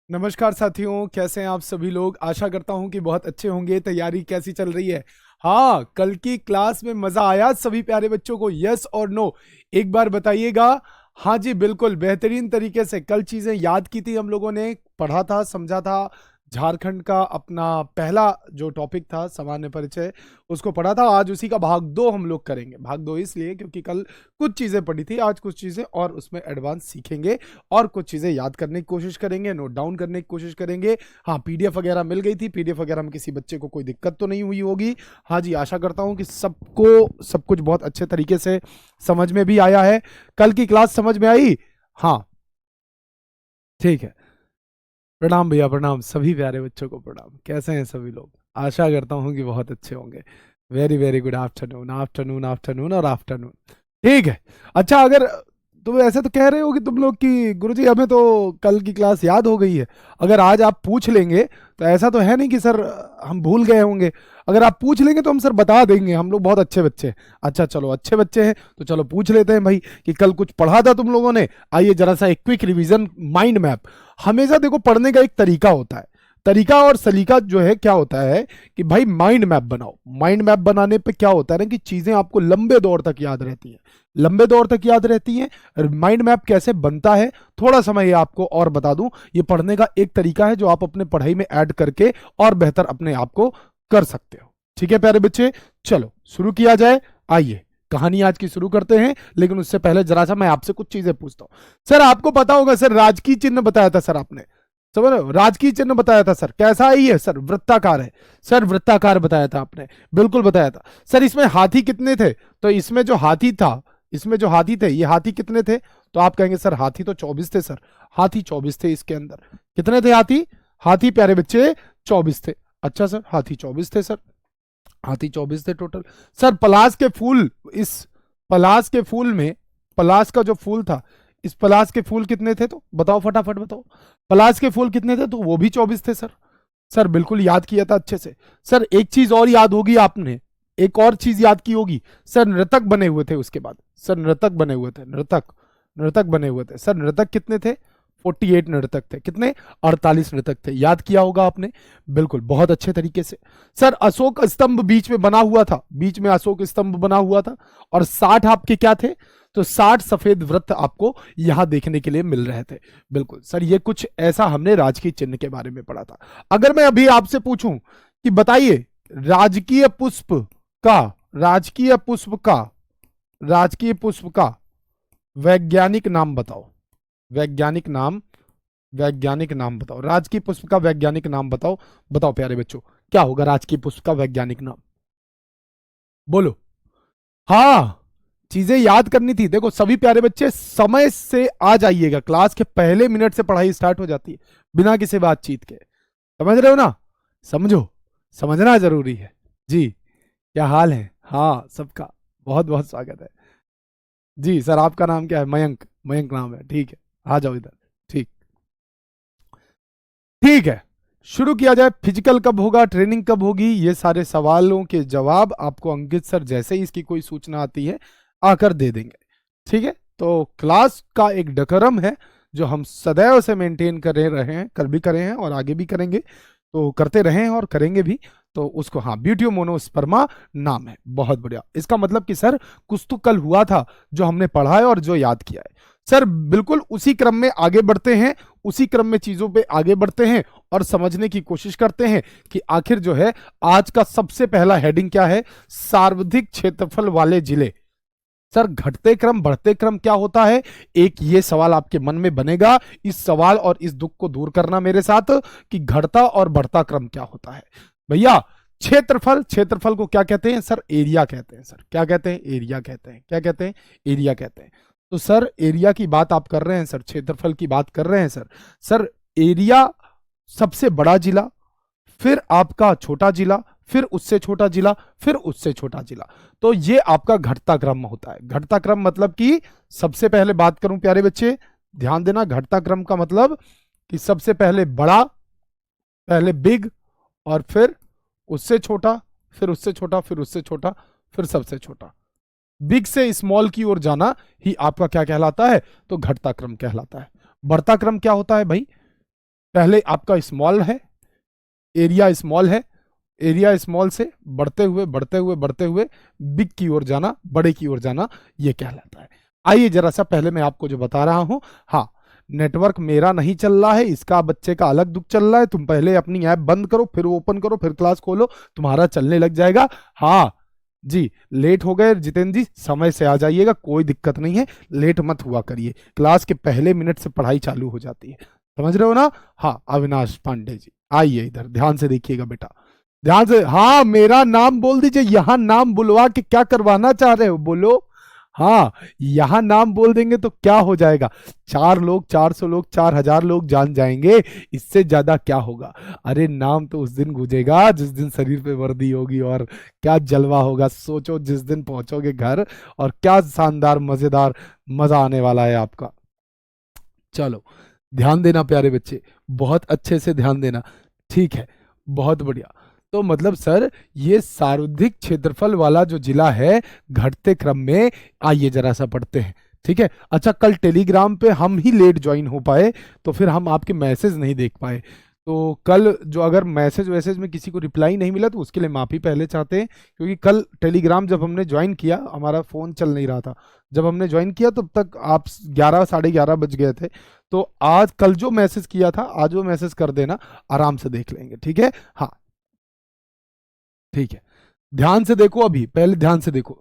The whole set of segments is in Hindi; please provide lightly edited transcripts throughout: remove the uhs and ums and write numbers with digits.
नमस्कार साथियों, कैसे हैं आप सभी लोग। आशा करता हूं कि बहुत अच्छे होंगे। तैयारी कैसी चल रही है? हाँ, कल की क्लास में मजा आया सभी प्यारे बच्चों को? यस और नो एक बार बताइएगा। हाँ जी, बिल्कुल बेहतरीन तरीके से कल चीजें याद की थी, हम लोगों ने पढ़ा था, समझा था। झारखंड का अपना पहला जो टॉपिक था सामान्य परिचय, उसको पढ़ा था। आज उसी का भाग दो हम लोग करेंगे। भाग दो इसलिए क्योंकि कल कुछ चीजें पढ़ी थी, आज कुछ चीजें और उसमें एडवांस सीखेंगे और कुछ चीजें याद करने की कोशिश करेंगे, नोट डाउन करने की कोशिश करेंगे। हाँ, पीडीएफ वगैरह मिल गई थी। पीडीएफ वगैरह में किसी बच्चे को कोई दिक्कत तो नहीं हुई होगी? हाँ जी, आशा करता हूँ कि सबको सब कुछ बहुत अच्छे तरीके से समझ में भी आया है। कल की क्लास समझ में आई? हाँ, ठीक है। प्रणाम भैया, प्रणाम सभी प्यारे बच्चों को प्रणाम। कैसे हैं सभी लोग? आशा करता हूँ कि बहुत अच्छे होंगे। Very very good afternoon, afternoon, afternoon और आफ्टरनून। ठीक है। अच्छा, अगर तुम ऐसे तो कह रहे हो कि तुम लोग कि गुरुजी हमें तो कल की क्लास याद हो गई है, अगर आज आप पूछ लेंगे तो ऐसा तो है नहीं कि सर हम भूल गए होंगे। अगर आप पूछ लेंगे तो हम सर बता देंगे, हम लोग बहुत अच्छे बच्चे हैं। अच्छा चलो, अच्छे बच्चे हैं तो चलो पूछ लेते हैं भाई कि कल कुछ पढ़ा था तुम लोगों ने। आइए जरा सा एक क्विक रिवीजन, माइंड मैप। हमेशा देखो पढ़ने का एक तरीका होता है। तरीका और सलीका जो है क्या होता है कि भाई माइंड मैप बनाओ। माइंड मैप बनाने पे क्या होता है ना कि चीजें आपको लंबे दौर तक याद रहती हैं। लंबे दौर तक याद रहती हैं। माइंड मैप कैसे बनता है थोड़ा समय आपको और बता दूं। ये पढ़ने का एक तरीका है जो आप अपने पढ़ाई में ऐड करके और बेहतर अपने आप को कर सकते हो। ठीक है प्यारे बच्चे, चलो शुरू किया जाए। आइए कहानी आज की शुरू करते हैं, लेकिन उससे पहले जरा सा मैं आपसे कुछ चीजें पूछता हूं। सर आपको पता होगा सर, राजकीय चिन्ह बताया था सर आपने, समझ रहे हो? राजकीय चिन्ह बताया था सर, कैसा है ये? सर वृत्ताकार है। सर वृत्ताकार बताया था आपने, बिल्कुल बताया था। सर इसमें हाथी कितने थे? तो इसमें जो हाथी था, इसमें जो हाथी थे, ये हाथी कितने थे? तो आप कहेंगे सर हाथी तो 24 थे। सर हाथी 24 थे इसके अंदर। कितने थे हाथी? हाथी प्यारे बच्चे 24 थे। अच्छा सर, हाथी 24 थे सर, हाथी 24 थे टोटल। सर पलाश के फूल, इस पलाश के फूल में, पलाश का जो फूल था, इस पलाश के फूल कितने थे? तो बताओ फटाफट बताओ। पलाश के फूल कितने थे? तो वो भी 24 थे सर। सर बिल्कुल याद किया था अच्छे से। सर एक चीज और याद होगी आपने, एक और चीज याद की होगी। सर नृतक बने हुए थे उसके बाद। सर नृतक बने हुए थे, नृतक, नृतक बने हुए थे। सर नृतक कितने थे? 48 नर्तक थे। कितने? 48 नर्तक थे। याद किया होगा आपने, बिल्कुल बहुत अच्छे तरीके से। सर अशोक स्तंभ बीच में बना हुआ था, बीच में अशोक स्तंभ बना हुआ था। और 60 आपके क्या थे? तो 60 सफेद वृत्त आपको यहां देखने के लिए मिल रहे थे। बिल्कुल सर, ये कुछ ऐसा हमने राजकीय चिन्ह के बारे में पढ़ा था। अगर मैं अभी आपसे पूछूं कि बताइए राजकीय पुष्प का, राजकीय पुष्प का, राजकीय पुष्प का वैज्ञानिक नाम बताओ। वैज्ञानिक नाम, वैज्ञानिक नाम बताओ। राजकीय पुष्प का वैज्ञानिक नाम बताओ। बताओ प्यारे बच्चों, क्या होगा राजकीय पुष्प का वैज्ञानिक नाम? बोलो। हाँ, चीजें याद करनी थी। देखो सभी प्यारे बच्चे समय से आ जाइएगा, क्लास के पहले मिनट से पढ़ाई स्टार्ट हो जाती है बिना किसी बातचीत के। समझ रहे हो ना? समझो, समझना जरूरी है जी। क्या हाल है? हाँ सबका बहुत बहुत स्वागत है जी। सर आपका नाम क्या है? मयंक, मयंक नाम है, ठीक है। आ जाओ इधर। ठीक, ठीक है। शुरू किया जाए। फिजिकल कब होगा, ट्रेनिंग कब होगी, ये सारे सवालों के जवाब आपको अंकित सर जैसे ही इसकी कोई सूचना आती है आकर दे देंगे। ठीक है, तो क्लास का एक डकरम है जो हम सदैव से मेंटेन कर रहे हैं, कर भी करे हैं और आगे भी करेंगे, तो करते रहे हैं और करेंगे भी। तो उसको, हाँ, ब्यूटियो मोनोस्पर्मा नाम है। बहुत बढ़िया। इसका मतलब कि सर कुछ तो कल हुआ था जो हमने पढ़ा है और जो याद किया है। सर बिल्कुल उसी क्रम में आगे बढ़ते हैं, उसी क्रम में चीजों पे आगे बढ़ते हैं और समझने की कोशिश करते हैं कि आखिर जो है आज का सबसे पहला हेडिंग क्या है। सर्वाधिक क्षेत्रफल वाले जिले। सर घटते क्रम बढ़ते क्रम क्या होता है? एक ये सवाल आपके मन में बनेगा। इस सवाल और इस दुख को दूर करना मेरे साथ कि घटता और बढ़ता क्रम क्या होता है भैया। क्षेत्रफल, क्षेत्रफल को क्या कहते हैं सर? एरिया कहते हैं सर। क्या कहते हैं? एरिया कहते हैं। क्या कहते हैं? एरिया कहते हैं। तो सर एरिया की बात आप कर रहे हैं सर, क्षेत्रफल की बात कर रहे हैं सर। सर एरिया सबसे बड़ा जिला, फिर आपका छोटा जिला, फिर उससे छोटा जिला, फिर उससे छोटा जिला। तो ये आपका घटता क्रम होता है। घटता क्रम मतलब कि सबसे पहले बात करूं प्यारे बच्चे, ध्यान देना, घटता क्रम का मतलब कि सबसे पहले बड़ा, पहले बिग, और फिर उससे छोटा, फिर उससे छोटा, फिर उससे छोटा, फिर सबसे छोटा। बिग से स्मॉल की ओर जाना ही आपका क्या कहलाता है? तो घटता क्रम कहलाता है। बढ़ता क्रम क्या होता है भाई? पहले आपका स्मॉल है, एरिया स्मॉल है, एरिया स्मॉल से बढ़ते हुए बढ़ते हुए बढ़ते हुए बिग की ओर जाना, बड़े की ओर जाना, ये कहलाता है। आइए जरा सा पहले मैं आपको जो बता रहा हूं, हाँ नेटवर्क मेरा नहीं चल रहा है, इसका बच्चे का अलग दुख चल रहा है, तुम पहले अपनी ऐप बंद करो, फिर ओपन करो, फिर क्लास खोलो, तुम्हारा चलने लग जाएगा। हाँ जी, लेट हो गए जितेंद्र जी, समय से आ जाइएगा, कोई दिक्कत नहीं है, लेट मत हुआ करिए, क्लास के पहले मिनट से पढ़ाई चालू हो जाती है, समझ रहे हो ना। हाँ अविनाश पांडे जी आइए इधर, ध्यान से देखिएगा बेटा, ध्यान से। हाँ मेरा नाम बोल दीजिए, यहां नाम बुलवा के क्या करवाना चाह रहे हो बोलो। हाँ यहां नाम बोल देंगे तो क्या हो जाएगा, 4 लोग, 400 लोग, 4000 लोग जान जाएंगे, इससे ज्यादा क्या होगा। अरे नाम तो उस दिन गूंजेगा जिस दिन शरीर पे वर्दी होगी, और क्या जलवा होगा, सोचो जिस दिन पहुंचोगे घर, और क्या शानदार मजेदार मजा आने वाला है आपका। चलो ध्यान देना प्यारे बच्चे, बहुत अच्छे से ध्यान देना, ठीक है, बहुत बढ़िया। तो मतलब सर ये सर्वाधिक क्षेत्रफल वाला जो जिला है घटते क्रम में, आइए जरा सा पढ़ते हैं, ठीक है। अच्छा कल टेलीग्राम पे हम ही लेट ज्वाइन हो पाए, तो फिर हम आपके मैसेज नहीं देख पाए, तो कल जो अगर मैसेज वैसेज में किसी को रिप्लाई नहीं मिला तो उसके लिए माफी पहले चाहते हैं, क्योंकि कल टेलीग्राम जब हमने ज्वाइन किया हमारा फोन चल नहीं रहा था, जब हमने ज्वाइन किया तब तक आप 11 11:30 बज गए थे, तो आज कल जो मैसेज किया था आज वो मैसेज कर देना, आराम से देख लेंगे, ठीक है। हाँ ठीक है, ध्यान से देखो, अभी पहले ध्यान से देखो,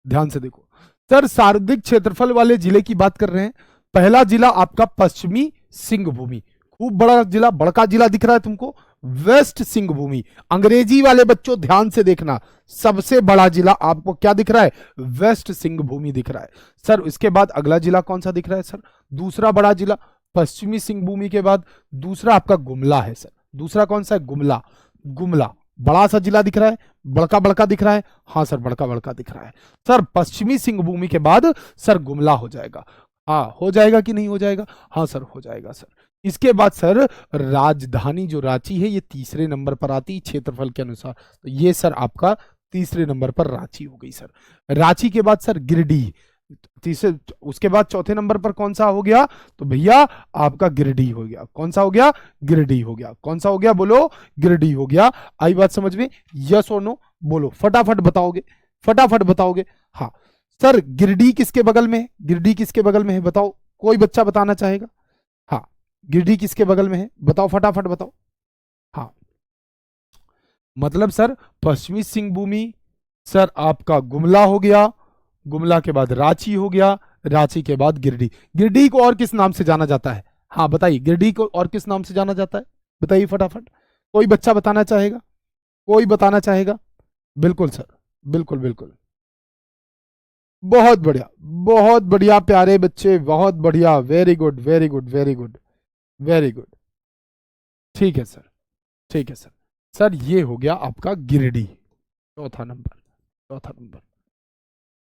ध्यान से देखो सर, सर्वाधिक क्षेत्रफल वाले जिले की बात कर रहे हैं। पहला जिला आपका पश्चिमी सिंहभूमि, खूब बड़ा जिला, बड़का जिला दिख रहा है तुमको, वेस्ट सिंहभूमि। अंग्रेजी वाले बच्चों ध्यान से देखना, सबसे बड़ा जिला आपको क्या दिख रहा है, वेस्ट सिंहभूमि दिख रहा है। सर इसके बाद अगला जिला कौन सा दिख रहा है सर, दूसरा बड़ा जिला, पश्चिमी सिंहभूमि के बाद दूसरा आपका गुमला है सर, दूसरा कौन सा है, गुमला। गुमला बड़ा सा जिला दिख रहा है, बड़का बड़का दिख रहा है, हाँ सर बड़का बड़का दिख रहा है। सर पश्चिमी सिंहभूमि के बाद सर गुमला हो जाएगा, हाँ हो जाएगा कि नहीं हो जाएगा, हाँ सर हो जाएगा सर। इसके बाद सर राजधानी जो रांची है ये तीसरे नंबर पर आती है क्षेत्रफल के अनुसार, तो ये सर आपका तीसरे नंबर पर रांची हो गई सर। रांची के बाद सर गिरिडीह, तीसरे, उसके बाद चौथे नंबर पर कौन सा हो गया, तो भैया आपका गिरिडीह हो गया, कौन सा हो गया, गिरिडीह हो गया, कौन सा हो गया बोलो, गिरिडीह हो गया। आई बात समझ में, यस और नो बोलो, फटाफट बताओगे, फटाफट बताओगे। हाँ सर गिरिडीह किसके बगल में है, गिरिडीह किसके बगल में है बताओ, कोई बच्चा बताना चाहेगा, हाँ गिरिडीह किसके बगल में है बताओ, फटाफट बताओ। हाँ मतलब सर पश्चिमी सिंहभूमि, सर आपका गुमला हो गया, गुमला के बाद रांची हो गया, रांची के बाद गिरिडीह। गिरिडीह को और किस नाम से जाना जाता है, हाँ बताइए गिरिडीह को और किस नाम से जाना जाता है, बताइए फटाफट, कोई बच्चा बताना चाहेगा, कोई बताना चाहेगा। बिल्कुल सर, बिल्कुल बिल्कुल, बहुत बढ़िया, बहुत बढ़िया प्यारे बच्चे, बहुत बढ़िया, very good very good very good very good, ठीक है सर, ठीक है सर। सर ये हो गया आपका गिरिडीह, चौथा नंबर, चौथा नंबर,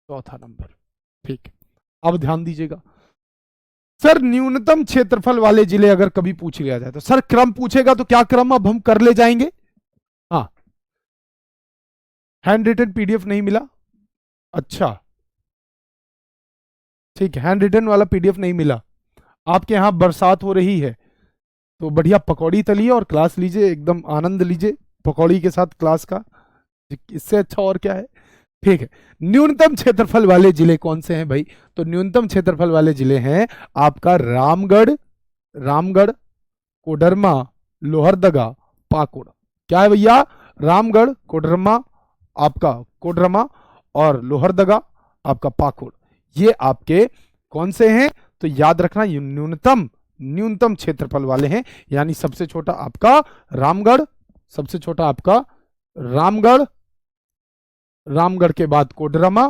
चौथा नंबर, ठीक। अब ध्यान दीजिएगा सर, न्यूनतम क्षेत्रफल वाले जिले अगर कभी पूछ लिया जाए तो सर क्रम पूछेगा तो क्या क्रम अब हम कर ले जाएंगे। हाँ हैंड रिटन पीडीएफ नहीं मिला, अच्छा ठीक है, हैंड रिटन वाला पीडीएफ नहीं मिला, आपके यहां बरसात हो रही है तो बढ़िया पकौड़ी तलिए और क्लास लीजिए, एकदम आनंद लीजिए पकौड़ी के साथ क्लास का, इससे अच्छा और क्या है, ठीक है। न्यूनतम क्षेत्रफल वाले जिले कौन से हैं भाई, तो न्यूनतम क्षेत्रफल वाले जिले हैं आपका रामगढ़, रामगढ़, कोडरमा, लोहरदगा, पाकुड़। क्या है भैया, रामगढ़, कोडरमा, आपका कोडरमा, और लोहरदगा आपका पाकुड़, ये आपके कौन से हैं, तो याद रखना ये न्यूनतम, न्यूनतम क्षेत्रफल वाले हैं, यानी सबसे छोटा आपका रामगढ़, सबसे छोटा आपका रामगढ़, रामगढ़ के बाद कोडरमा,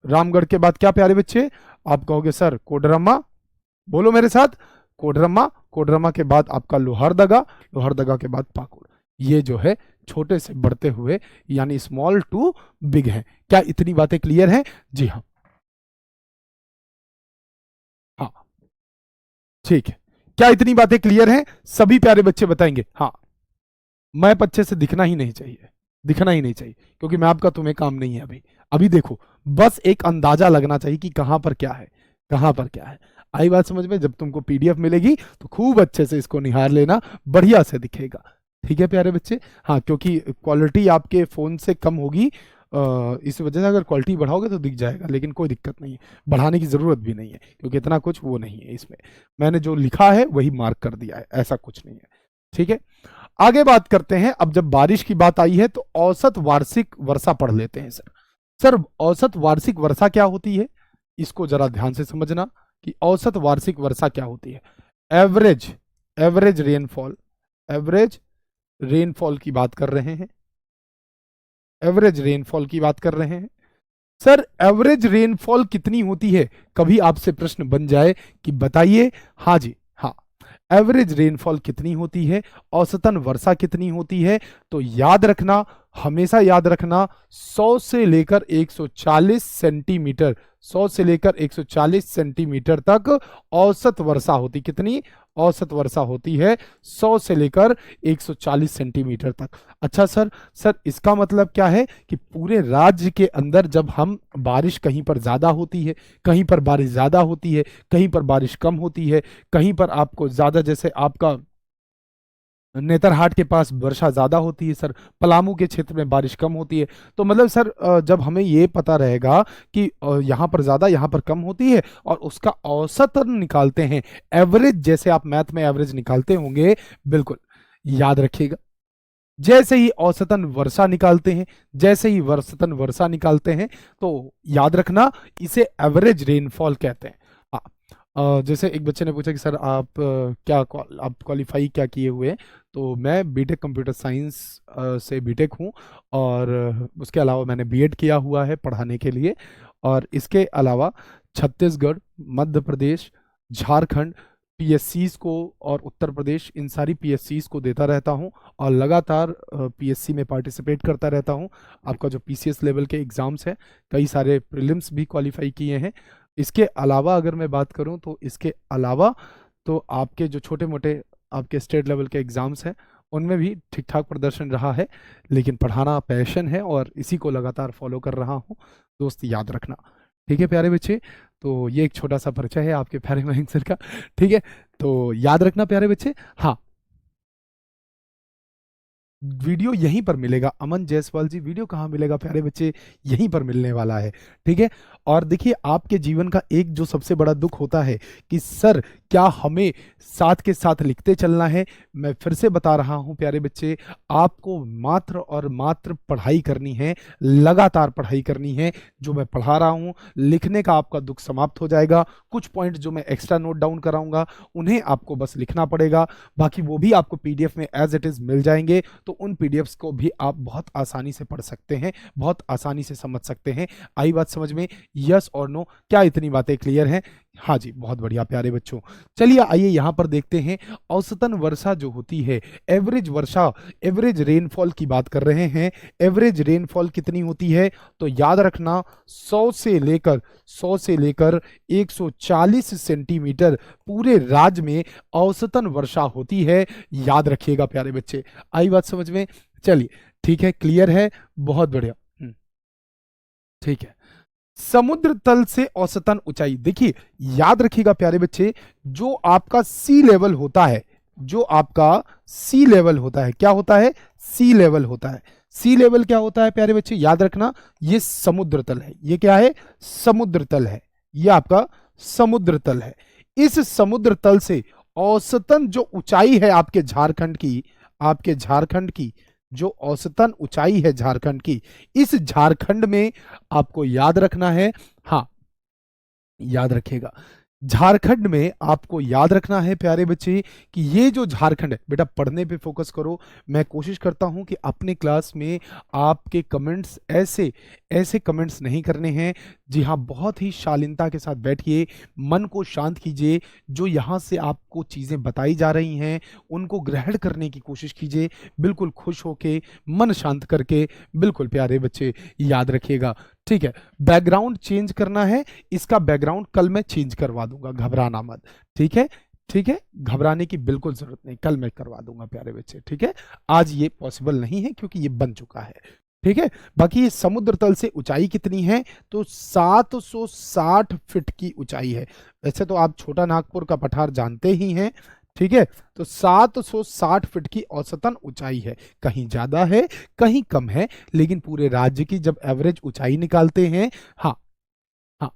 रामगढ़ के बाद क्या प्यारे बच्चे, आप कहोगे सर कोडरमा, बोलो मेरे साथ, कोडरमा, कोडरमा के बाद आपका लोहरदगा, लोहरदगा के बाद पाकुड़, ये जो है छोटे से बढ़ते हुए यानी स्मॉल टू बिग है। क्या इतनी बातें क्लियर हैं, जी हाँ, हाँ ठीक है, क्या इतनी बातें क्लियर हैं, सभी प्यारे बच्चे बताएंगे हाँ। मैप अच्छे से दिखना ही नहीं चाहिए, दिखना ही नहीं चाहिए, क्योंकि मैप का तुम्हें काम नहीं है अभी, अभी देखो बस एक अंदाजा लगना चाहिए कि कहां पर क्या है, कहां पर क्या है। आई बात समझ में? जब तुमको पीडीएफ मिलेगी तो खूब अच्छे से इसको निहार लेना, बढ़िया से दिखेगा। ठीक है प्यारे बच्चे? हाँ, क्योंकि क्वालिटी आपके फ़ोन से कम होगी, इस वजह से अगर क्वालिटी बढ़ाओगे तो दिख जाएगा, लेकिन कोई दिक्कत नहीं है, बढ़ाने की ज़रूरत भी नहीं है, क्योंकि इतना कुछ वो नहीं है इसमें। मैंने जो लिखा है वही मार्क कर दिया है, ऐसा कुछ नहीं है। ठीक है, आगे बात करते हैं। अब जब बारिश की बात आई है तो औसत वार्षिक वर्षा पढ़ लेते हैं सर। सर, औसत वार्षिक वर्षा क्या होती है, इसको जरा ध्यान से समझना कि औसत वार्षिक वर्षा क्या होती है। Average, average rainfall, average rainfall की बात कर रहे हैं, एवरेज रेनफॉल की बात कर रहे हैं। सर, एवरेज रेनफॉल कितनी होती है? कभी आपसे प्रश्न बन जाए कि बताइए, हाँ जी, हाँ, एवरेज रेनफॉल कितनी होती है, औसतन वर्षा कितनी होती है, तो याद रखना, हमेशा याद रखना, 100 से लेकर 140 सेंटीमीटर, 100 से लेकर 140 सेंटीमीटर तक औसत वर्षा होती, कितनी औसत वर्षा होती है? 100 से लेकर 140 सेंटीमीटर तक। अच्छा सर, सर इसका मतलब क्या है कि पूरे राज्य के अंदर जब हम बारिश कहीं पर ज़्यादा होती है, कहीं पर बारिश ज़्यादा होती है, कहीं पर बारिश कम होती है, कहीं पर आपको ज़्यादा, जैसे आपका नेतरहाट के पास वर्षा ज़्यादा होती है सर, पलामू के क्षेत्र में बारिश कम होती है, तो मतलब सर जब हमें ये पता रहेगा कि यहाँ पर ज़्यादा, यहाँ पर कम होती है, और उसका औसतन निकालते हैं, एवरेज, जैसे आप मैथ में एवरेज निकालते होंगे, बिल्कुल याद रखिएगा, जैसे ही औसतन वर्षा निकालते हैं, जैसे ही औसतन वर्षा निकालते हैं, तो याद रखना इसे एवरेज रेनफॉल कहते हैं। जैसे एक बच्चे ने पूछा कि सर आप आप क्वालिफाई क्या किए हुए हैं, तो मैं बीटेक कंप्यूटर साइंस से बीटेक हूँ, और उसके अलावा मैंने बीएड किया हुआ है पढ़ाने के लिए, और इसके अलावा छत्तीसगढ़, मध्य प्रदेश, झारखंड पीएससीज को और उत्तर प्रदेश, इन सारी पीएससीज को देता रहता हूँ, और लगातार पीएससी में पार्टिसिपेट करता रहता हूँ। आपका जो पीसीएस लेवल के एग्ज़ाम्स हैं, कई सारे प्रीलिम्स भी क्वालिफाई किए हैं। इसके अलावा अगर मैं बात करूं तो इसके अलावा तो आपके जो छोटे मोटे आपके स्टेट लेवल के एग्ज़ाम्स हैं, उनमें भी ठीक ठाक प्रदर्शन रहा है, लेकिन पढ़ाना पैशन है और इसी को लगातार फॉलो कर रहा हूं, दोस्त याद रखना। ठीक है प्यारे बच्चे, तो ये एक छोटा सा परिचय है आपके प्यारे मयंक सर का। ठीक है, तो याद रखना प्यारे बच्चे। हाँ, वीडियो यहीं पर मिलेगा, अमन जायसवाल जी, वीडियो कहाँ मिलेगा प्यारे बच्चे? यहीं पर मिलने वाला है। ठीक है, और देखिए आपके जीवन का एक जो सबसे बड़ा दुख होता है कि सर क्या हमें साथ के साथ लिखते चलना है? मैं फिर से बता रहा हूं प्यारे बच्चे, आपको मात्र और मात्र पढ़ाई करनी है, लगातार पढ़ाई करनी है। जो मैं पढ़ा रहा हूं, लिखने का आपका दुख समाप्त हो जाएगा। कुछ पॉइंट जो मैं एक्स्ट्रा नोट डाउन कराऊंगा, उन्हें आपको बस लिखना पड़ेगा, बाकी वो भी आपको पीडीएफ में एज इट इज मिल जाएंगे, तो उन पीडीएफ्स को भी आप बहुत आसानी से पढ़ सकते हैं, बहुत आसानी से समझ सकते हैं। आई बात समझ में? यस और नो? क्या इतनी बातें क्लियर हैं? हाँ जी, बहुत बढ़िया प्यारे बच्चों। चलिए आइए यहां पर देखते हैं, औसतन वर्षा जो होती है, एवरेज वर्षा, एवरेज रेनफॉल की बात कर रहे हैं। एवरेज रेनफॉल कितनी होती है? तो याद रखना 100 से लेकर 140 सेंटीमीटर पूरे राज्य में औसतन वर्षा होती है। याद रखिएगा प्यारे बच्चे। आई बात समझ में? चलिए ठीक है, क्लियर है, बहुत बढ़िया। ठीक है, समुद्र तल से औसतन ऊंचाई, देखिए याद रखिएगा प्यारे बच्चे, जो आपका सी लेवल होता है, जो आपका सी लेवल होता है, क्या होता है? सी लेवल होता है। सी लेवल क्या होता है प्यारे बच्चे? याद रखना, ये समुद्र तल है। ये क्या है? समुद्र तल है। ये आपका समुद्र तल है। इस समुद्र तल से औसतन जो ऊंचाई है आपके झारखंड की, आपके झारखंड की जो औसतन ऊंचाई है झारखंड की, इस झारखंड में आपको याद रखना है, हाँ याद रखिएगा, झारखंड में आपको याद रखना है प्यारे बच्चे कि ये जो झारखंड है, बेटा पढ़ने पे फोकस करो। मैं कोशिश करता हूं कि अपने क्लास में आपके कमेंट्स ऐसे ऐसे कमेंट्स नहीं करने हैं। जी हाँ, बहुत ही शालीनता के साथ बैठिए, मन को शांत कीजिए, जो यहाँ से आपको चीज़ें बताई जा रही हैं उनको ग्रहण करने की कोशिश कीजिए, बिल्कुल खुश होके, मन शांत करके, बिल्कुल प्यारे बच्चे याद रखिएगा। ठीक है, बैकग्राउंड चेंज करना है, इसका बैकग्राउंड कल मैं चेंज करवा दूंगा, घबराना मत। ठीक है, ठीक है, घबराने की बिल्कुल जरूरत नहीं, कल मैं करवा दूंगा प्यारे बच्चे। ठीक है, आज ये पॉसिबल नहीं है क्योंकि ये बन चुका है। ठीक है। बाकी ये समुद्र तल से ऊंचाई कितनी है, तो 760 फीट की ऊंचाई है। वैसे तो आप छोटा नागपुर का पठार जानते ही हैं, ठीक है। तो 760 फीट की औसतन ऊंचाई है, कहीं ज्यादा है कहीं कम है, लेकिन पूरे राज्य की जब एवरेज ऊंचाई निकालते हैं, हाँ हाँ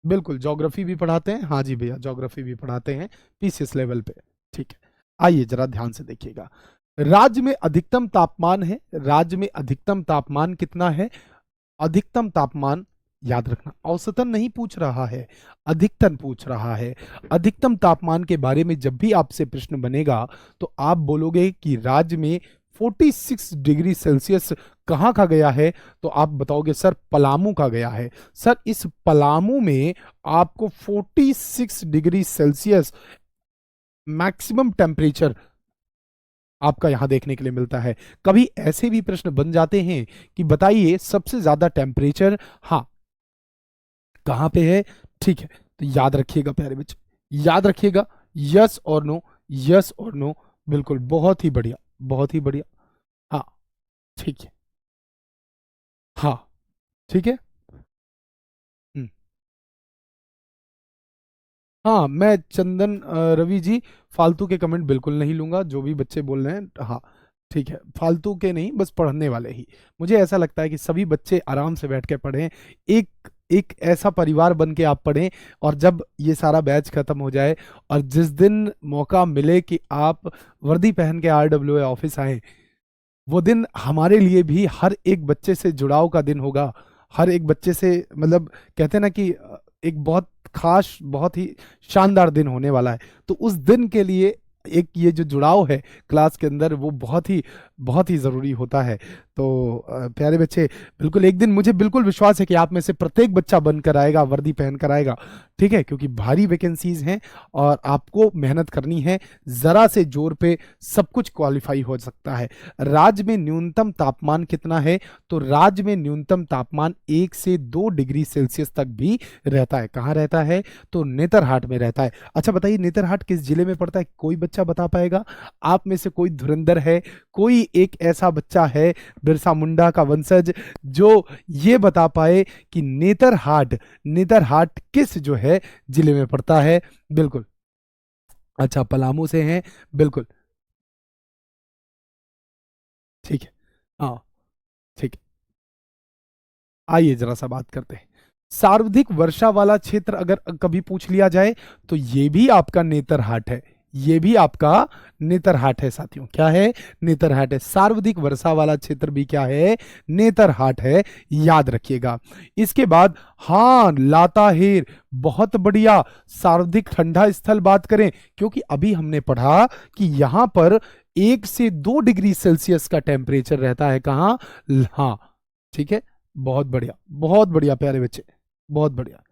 बिल्कुल, ज्योग्राफी भी पढ़ाते हैं, हाँ जी भैया ज्योग्राफी भी पढ़ाते हैं पीसीएस लेवल पे, ठीक है। आइए जरा ध्यान से देखिएगा, राज्य में अधिकतम तापमान है, राज्य में अधिकतम तापमान कितना है, अधिकतम तापमान, याद रखना औसतन नहीं पूछ रहा है, अधिकतम पूछ रहा है। अधिकतम तापमान के बारे में जब भी आपसे प्रश्न बनेगा तो आप बोलोगे कि राज्य में 46 डिग्री सेल्सियस कहाँ का गया है, तो आप बताओगे सर पलामू का गया है। सर इस पलामू में आपको 46 डिग्री सेल्सियस मैक्सिमम टेम्परेचर आपका यहां देखने के लिए मिलता है। कभी ऐसे भी प्रश्न बन जाते हैं कि बताइए सबसे ज्यादा टेम्परेचर, हाँ कहां पे है, ठीक है। तो याद रखिएगा प्यारे बच्चे, याद रखिएगा, यस और नो, यस और नो, बिल्कुल बहुत ही बढ़िया, बहुत ही बढ़िया, हाँ ठीक है, हाँ ठीक है। हम्म, हाँ मैं चंदन रवि जी फालतू के कमेंट बिल्कुल नहीं लूंगा, जो भी बच्चे बोल रहे हैं, हाँ ठीक है, फालतू के नहीं, बस पढ़ने वाले ही। मुझे ऐसा लगता है कि सभी बच्चे आराम से बैठ के पढ़ें, एक एक ऐसा परिवार बन के आप पढ़ें, और जब ये सारा बैच खत्म हो जाए और जिस दिन मौका मिले कि आप वर्दी पहन के आरडब्ल्यूए ऑफिस आए, वो दिन हमारे लिए भी हर एक बच्चे से जुड़ाव का दिन होगा, हर एक बच्चे से, मतलब कहते हैं ना कि एक बहुत खास, बहुत ही शानदार दिन होने वाला है। तो उस दिन के लिए एक ये जो जुड़ाव है क्लास के अंदर, वो बहुत ही ज़रूरी होता है। तो प्यारे बच्चे, बिल्कुल एक दिन मुझे बिल्कुल विश्वास है कि आप में से प्रत्येक बच्चा बनकर आएगा, वर्दी पहन कर आएगा, ठीक है, क्योंकि भारी वैकेंसीज हैं और आपको मेहनत करनी है, ज़रा से जोर पे सब कुछ क्वालिफाई हो सकता है। राज्य में न्यूनतम तापमान कितना है, तो राज्य में न्यूनतम तापमान 1 से 2 डिग्री सेल्सियस तक भी रहता है। कहाँ रहता है, तो नेतरहाट में रहता है। अच्छा बताइए नेतरहाट किस जिले में पड़ता है, कोई बच्चा बता पाएगा, आप में से कोई धुरंधर है, कोई एक ऐसा बच्चा है बिरसा मुंडा का वंशज जो ये बता पाए कि नेतरहाट, नेतरहाट किस जो है जिले में पड़ता है, बिल्कुल। अच्छा पलामू से हैं, बिल्कुल ठीक है, हाँ ठीक है। आइए जरा सा बात करते हैं, सर्वाधिक वर्षा वाला क्षेत्र अगर कभी पूछ लिया जाए तो ये भी आपका नेतरहाट है, ये भी आपका नेतरहाट है साथियों, क्या है, नेतरहाट है। सर्वाधिक वर्षा वाला क्षेत्र भी क्या है, नेतरहाट है, याद रखिएगा। इसके बाद हाँ लाताहेर, बहुत बढ़िया। सर्वाधिक ठंडा स्थल बात करें, क्योंकि अभी हमने पढ़ा कि यहां पर 1 से 2 डिग्री सेल्सियस का टेम्परेचर रहता है, कहां, हाँ ठीक है, बहुत बढ़िया प्यारे बच्चे, बहुत बढ़िया।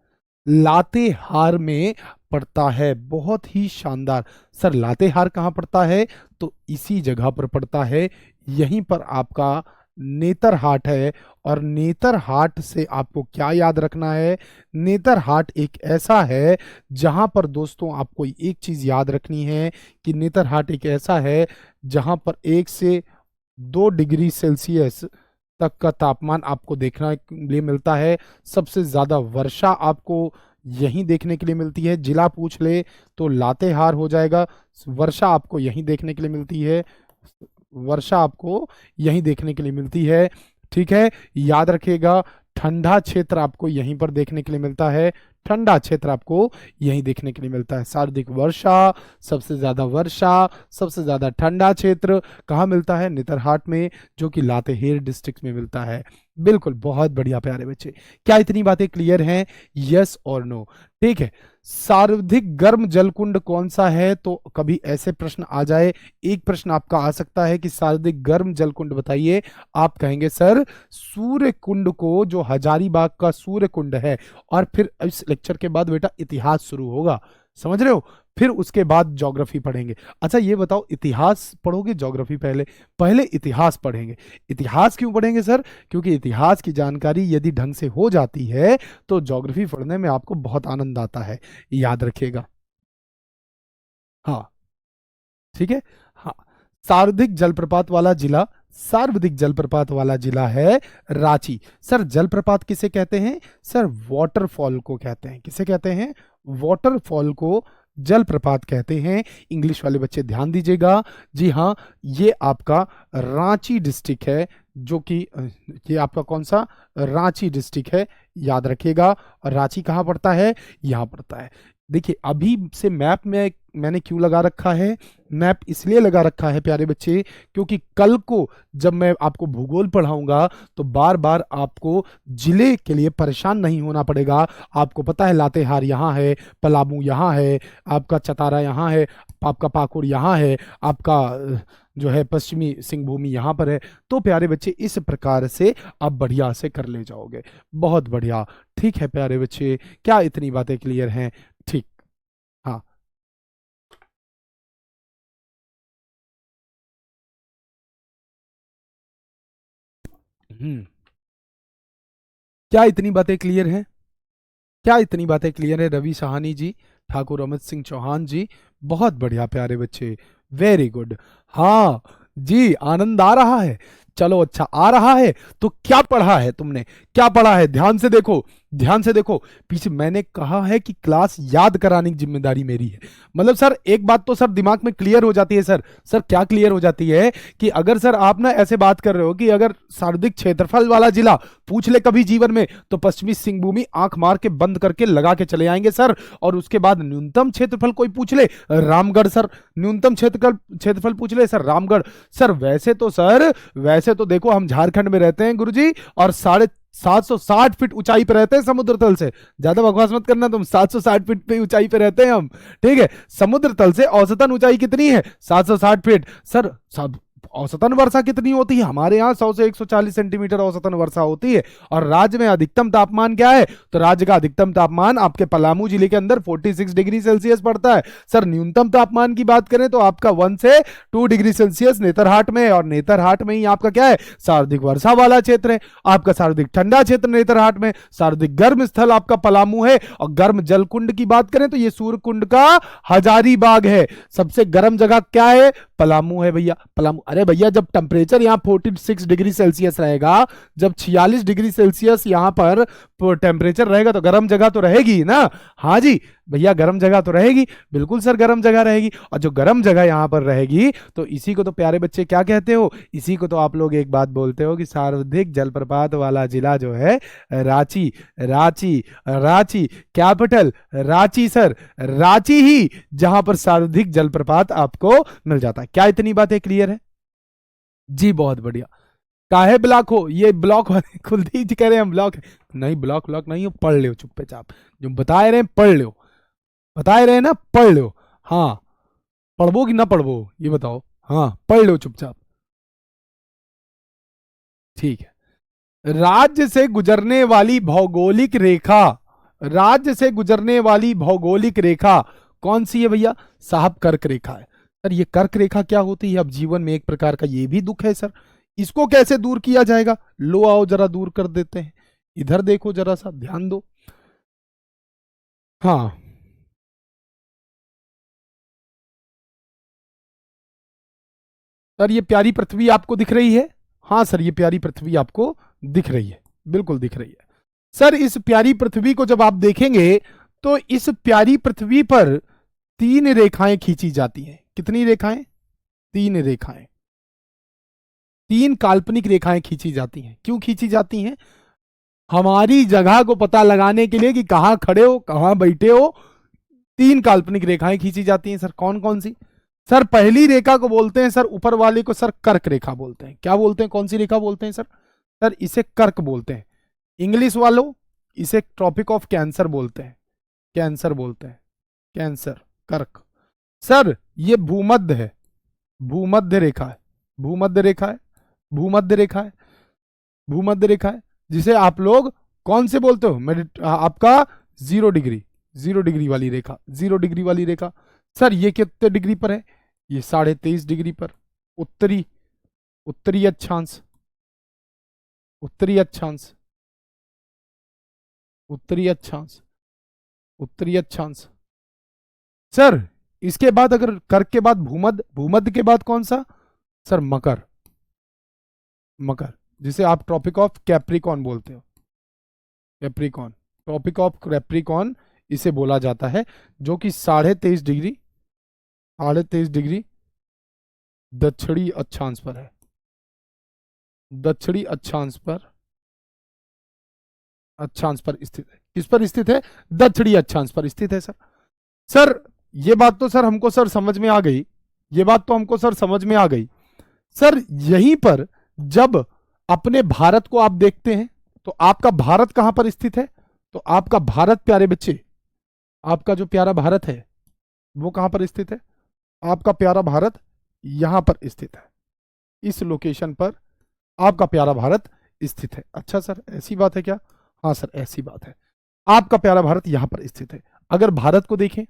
लातेहार में पड़ता है, बहुत ही शानदार। सर लातेहार कहाँ पड़ता है, तो इसी जगह पर पड़ता है, यहीं पर आपका नेतरहाट है। और नेतरहाट से आपको क्या याद रखना है, नेतरहाट एक ऐसा है जहां पर दोस्तों आपको एक चीज याद रखनी है कि नेतरहाट एक ऐसा है जहां पर 1 से 2 डिग्री सेल्सियस तक का तापमान आपको देखने के लिए मिलता है। सबसे ज्यादा वर्षा आपको यहीं देखने के लिए मिलती है, जिला पूछ ले तो लातेहार हो जाएगा, वर्षा आपको यहीं देखने के लिए मिलती है, वर्षा आपको यहीं देखने के लिए मिलती है, ठीक है, याद रखिएगा। ठंडा क्षेत्र आपको यहीं पर देखने के लिए मिलता है, ठंडा क्षेत्र आपको यहीं देखने के लिए मिलता है। सर्वाधिक वर्षा, सबसे ज्यादा वर्षा, सबसे ज्यादा ठंडा क्षेत्र कहाँ मिलता है, नेतरहाट में, जो कि लातेहार डिस्ट्रिक्ट में मिलता है। बिल्कुल बहुत बढ़िया प्यारे बच्चे, क्या इतनी बातें क्लियर हैं, यस और नो, ठीक है। सर्वाधिक गर्म जलकुंड कौन सा है, तो कभी ऐसे प्रश्न आ जाए, एक प्रश्न आपका आ सकता है कि सर्वाधिक गर्म जलकुंड बताइए, आप कहेंगे सर सूर्य कुंड को, जो हजारीबाग का सूर्य कुंड है। और फिर इस लेक्चर के बाद बेटा इतिहास शुरू होगा, समझ रहे हो, फिर उसके बाद ज्योग्राफी पढ़ेंगे। अच्छा ये बताओ इतिहास पढ़ोगे ज्योग्राफी पहले, पहले इतिहास पढ़ेंगे। इतिहास क्यों पढ़ेंगे सर, क्योंकि इतिहास की जानकारी यदि ढंग से हो जाती है तो ज्योग्राफी पढ़ने में आपको बहुत आनंद आता है, याद रखिएगा, हाँ ठीक है। हाँ सर्वाधिक जलप्रपात वाला जिला, सर्वाधिक जलप्रपात वाला जिला है रांची। सर जलप्रपात किसे कहते हैं? सर वाटरफॉल को कहते हैं। किसे कहते हैं? वाटरफॉल को जलप्रपात कहते हैं। इंग्लिश वाले बच्चे ध्यान दीजिएगा। जी हाँ, ये आपका रांची डिस्ट्रिक्ट है, जो कि ये आपका कौन सा? रांची डिस्ट्रिक्ट है, याद रखिएगा। और रांची कहाँ पड़ता है? यहाँ पड़ता है। देखिए अभी से मैप में मैंने क्यों लगा रखा है? मैप इसलिए लगा रखा है प्यारे बच्चे, क्योंकि कल को जब मैं आपको भूगोल पढ़ाऊंगा तो बार बार आपको जिले के लिए परेशान नहीं होना पड़ेगा। आपको पता है लातेहार यहाँ है, पलामू यहाँ है, आपका चतारा यहाँ है, आपका पाकुड़ यहाँ है, आपका जो है पश्चिमी सिंहभूमि यहाँ पर है। तो प्यारे बच्चे इस प्रकार से आप बढ़िया से कर ले जाओगे। बहुत बढ़िया, ठीक है प्यारे बच्चे, क्या इतनी बातें क्लियर हैं? ठीक, हाँ। क्या इतनी बातें क्लियर हैं? क्या इतनी बातें क्लियर है रवि सहानी जी, ठाकुर अमित सिंह चौहान जी? बहुत बढ़िया प्यारे बच्चे, वेरी गुड। हाँ जी, आनंद आ रहा है। चलो अच्छा आ रहा है तो क्या पढ़ा है तुमने? क्या पढ़ा है? ध्यान से देखो, ध्यान से देखो। पीछे मैंने कहा है कि क्लास याद कराने की जिम्मेदारी मेरी है। मतलब सर एक बात तो सर दिमाग में क्लियर हो जाती है। सर सर क्या क्लियर हो जाती है कि अगर सर आप ना ऐसे बात कर रहे हो कि अगर सर्वाधिक क्षेत्रफल वाला जिला पूछ ले कभी जीवन में, तो पश्चिमी सिंहभूमि आंख मार के बंद करके लगा के चले आएंगे सर। और उसके बाद न्यूनतम क्षेत्रफल कोई पूछ ले, रामगढ़ सर। न्यूनतम क्षेत्रफल पूछ ले सर, रामगढ़। सर वैसे तो देखो हम झारखंड में रहते हैं गुरुजी, और 760 फीट ऊंचाई पे रहते हैं समुद्र तल से। ज्यादा बकवास मत करना तुम, 760 फीट पे ऊंचाई पे रहते हैं हम। ठीक है, समुद्र तल से औसतन ऊंचाई कितनी है? 760 फीट। सर सब औसतन वर्षा कितनी होती है? हमारे यहाँ 100 से 140 सेंटीमीटर औसतन वर्षा होती है। और राज्य में अधिकतम तापमान क्या है? तो राज्य का अधिकतम तापमान आपके पलामू जिले के अंदर 46 डिग्री सेल्सियस पड़ता है। सर न्यूनतम तापमान की बात करें तो आपका 1 से 2 डिग्री सेल्सियस नेतरहाट में है। और नेतरहाट में ही आपका क्या है? सर्वाधिक वर्षा वाला क्षेत्र है। आपका सर्वाधिक ठंडा क्षेत्र नेतरहाट में, सर्वाधिक गर्म स्थल आपका पलामू है। और गर्म जलकुंड की बात करें तो ये सूर्यकुंड का हजारीबाग है। सबसे गर्म जगह क्या है? पलामू है भैया, पलामू। अरे भैया जब टेम्परेचर यहाँ 46 डिग्री सेल्सियस रहेगा, जब 46 डिग्री सेल्सियस यहाँ पर टेम्परेचर रहेगा, तो गर्म जगह तो रहेगी ना? हाँ जी भैया, गर्म जगह तो रहेगी, बिल्कुल सर गर्म जगह रहेगी। और जो गर्म जगह यहाँ पर रहेगी तो इसी को तो प्यारे बच्चे क्या कहते हो? इसी को तो आप लोग एक बात बोलते हो कि सर्वाधिक जलप्रपात वाला जिला जो है रांची। रांची, रांची कैपिटल रांची सर, रांची ही जहां पर सर्वाधिक जलप्रपात आपको मिल जाता है। क्या इतनी बातें क्लियर है जी? बहुत बढ़िया। काहे ब्लॉक हो? ये ब्लॉक वाले कुलदीप जी कह रहे हैं हम ब्लॉक नहीं, ब्लॉक नहीं हो, पढ़ लो चुप्पे चाप। जो बता रहे हैं पढ़ लो, बता रहे हैं ना, पढ़ लो। हाँ, पढ़बो कि ना पढ़बो ये बताओ? हाँ पढ़ लो चुपचाप, ठीक है। राज्य से गुजरने वाली भौगोलिक रेखा, राज्य से गुजरने वाली भौगोलिक रेखा कौन सी है भैया? साहब कर्क रेखा है। सर ये कर्क रेखा क्या होती है? अब जीवन में एक प्रकार का ये भी दुख है सर, इसको कैसे दूर किया जाएगा? लो आओ जरा दूर कर देते हैं। इधर देखो जरा सा, ध्यान दो। हाँ सर, ये प्यारी पृथ्वी आपको दिख रही है? हाँ सर, ये प्यारी पृथ्वी आपको दिख रही है, बिल्कुल दिख रही है। सर इस प्यारी पृथ्वी को जब आप देखेंगे तो इस प्यारी पृथ्वी पर 3 रेखाएं खींची जाती हैं। कितनी रेखाएं? 3 रेखाएं, 3 काल्पनिक रेखाएं खींची जाती हैं। क्यों खींची जाती हैं? हमारी जगह को पता लगाने के लिए कि कहां खड़े हो, कहां बैठे हो। 3 काल्पनिक रेखाएं खींची जाती हैं। सर कौन कौन सी? सर पहली रेखा को बोलते हैं सर, ऊपर वाले को सर कर्क रेखा बोलते हैं। क्या बोलते हैं? कौन सी रेखा बोलते हैं सर? सर इसे कर्क बोलते हैं। इंग्लिश वालों इसे ट्रॉपिक ऑफ कैंसर बोलते हैं, कैंसर बोलते हैं, कैंसर, कर्क। सर ये भूमध्य है, भूमध्य रेखा है, भूमध्य रेखा है, भूमध्य रेखा है, भूमध्य रेखा है, जिसे आप लोग कौन से बोलते हो? आपका 0 डिग्री, 0 डिग्री वाली रेखा, 0 डिग्री वाली रेखा। सर ये कितने डिग्री पर है? ये 23.5 डिग्री पर। उत्तरी, उत्तरी अक्षांश, उत्तरी अक्षांश, उत्तरी अक्षांश, उत्तरी अक्षांश। सर इसके बाद अगर कर्क के बाद भूमध्य, भूमध्य के बाद कौन सा? सर मकर, मकर, जिसे आप ट्रॉपिक ऑफ कैप्रिकॉन बोलते हो, कैप्रिकॉन, ट्रॉपिक ऑफ कैप्रिकॉन इसे बोला जाता है, जो कि 23.5 डिग्री, 23.5 डिग्री दक्षिणी अक्षांश पर है, दक्षिणी अक्षांश पर स्थित है। किस पर स्थित है? दक्षिणी अक्षांश पर स्थित है सर। सर ये बात तो सर हमको सर समझ में आ गई, ये बात तो हमको सर समझ में आ गई। सर यहीं पर जब अपने भारत को आप देखते हैं तो आपका भारत कहां पर स्थित है? तो आपका भारत प्यारे बच्चे, आपका जो प्यारा भारत है वो कहां पर स्थित है? आपका प्यारा भारत यहां पर स्थित है, इस लोकेशन पर आपका प्यारा भारत स्थित है। अच्छा सर ऐसी बात है क्या? हाँ सर ऐसी बात है, आपका प्यारा भारत यहां पर स्थित है। अगर भारत को देखें,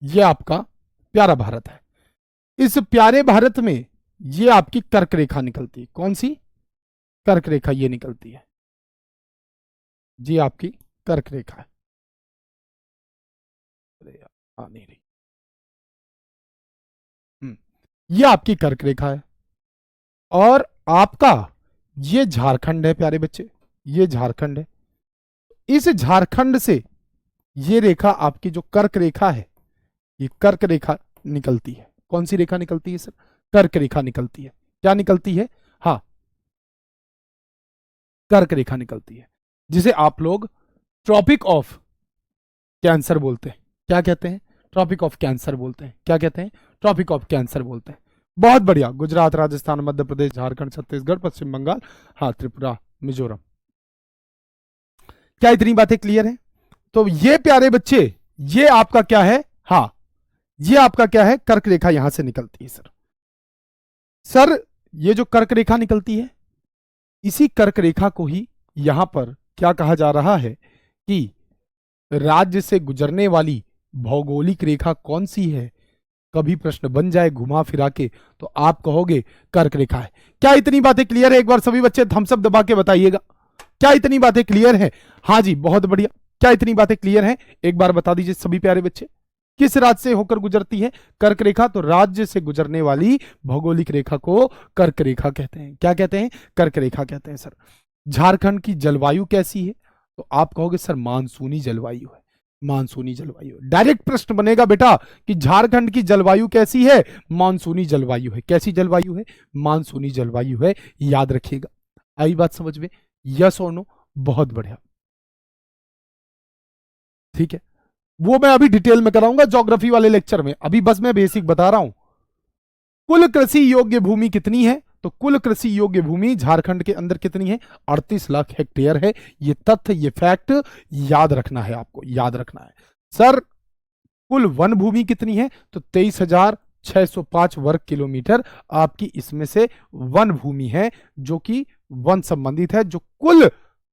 ये आपका प्यारा भारत है। इस प्यारे भारत में ये आपकी कर्क रेखा निकलती है। कौन सी? कर्क रेखा ये निकलती है जी, आपकी कर्क रेखा है। अरे यार, आ नहीं रही। ये आपकी कर्क रेखा है और आपका ये झारखंड है प्यारे बच्चे, ये झारखंड है। इस झारखंड से ये रेखा आपकी जो कर्क रेखा है, ये कर्क रेखा निकलती है। कौन सी रेखा निकलती है सर? कर्क रेखा निकलती है। क्या निकलती है? हाँ, कर्क रेखा निकलती है, जिसे आप लोग ट्रॉपिक ऑफ कैंसर बोलते हैं। क्या कहते हैं? ट्रॉपिक ऑफ कैंसर बोलते हैं। क्या कहते हैं? ट्रॉपिक ऑफ कैंसर बोलते हैं। बहुत बढ़िया। गुजरात, राजस्थान, मध्य प्रदेश, झारखंड, छत्तीसगढ़, पश्चिम बंगाल, हाँ त्रिपुरा, मिजोरम। क्या इतनी बातें क्लियर है? तो ये प्यारे बच्चे, ये आपका क्या है? हाँ, ये आपका क्या है? कर्क रेखा यहां से निकलती है सर। सर ये जो कर्क रेखा निकलती है, इसी कर्क रेखा को ही यहां पर क्या कहा जा रहा है कि राज्य से गुजरने वाली भौगोलिक रेखा कौन सी है? कभी प्रश्न बन जाए घुमा फिरा के तो आप कहोगे कर्क रेखा है। क्या इतनी बातें क्लियर है? एक बार सभी बच्चे थम्स अप दबा के बताइएगा, क्या इतनी बातें क्लियर है? हाँ जी बहुत बढ़िया। क्या इतनी बातें क्लियर है? एक बार बता दीजिए सभी प्यारे बच्चे, किस राज्य से होकर गुजरती है कर्क रेखा? तो राज्य से गुजरने वाली भौगोलिक रेखा को कर्क रेखा कहते हैं। क्या कहते हैं? कर्क रेखा कहते हैं सर। झारखंड की जलवायु कैसी है? तो आप कहोगे सर मानसूनी जलवायु है, मानसूनी जलवायु। डायरेक्ट प्रश्न बनेगा बेटा कि झारखंड की जलवायु कैसी है? मानसूनी जलवायु है। कैसी जलवायु है? मानसूनी जलवायु है, याद रखिएगा। आई बात समझ में? यस और नो? बहुत बढ़िया, ठीक है। वो मैं अभी डिटेल में कराऊंगा ज्योग्राफी वाले लेक्चर में, अभी बस मैं बेसिक बता रहा हूं। कुल कृषि योग्य भूमि कितनी है? तो कुल कृषि योग्य भूमि झारखंड के अंदर कितनी है? 38 लाख हेक्टेयर है। ये तथ्य, ये फैक्ट याद रखना है, आपको याद रखना है। सर कुल वन भूमि कितनी है? तो 23,605 वर्ग किलोमीटर आपकी इसमें से वन भूमि है, जो कि वन संबंधित है, जो कुल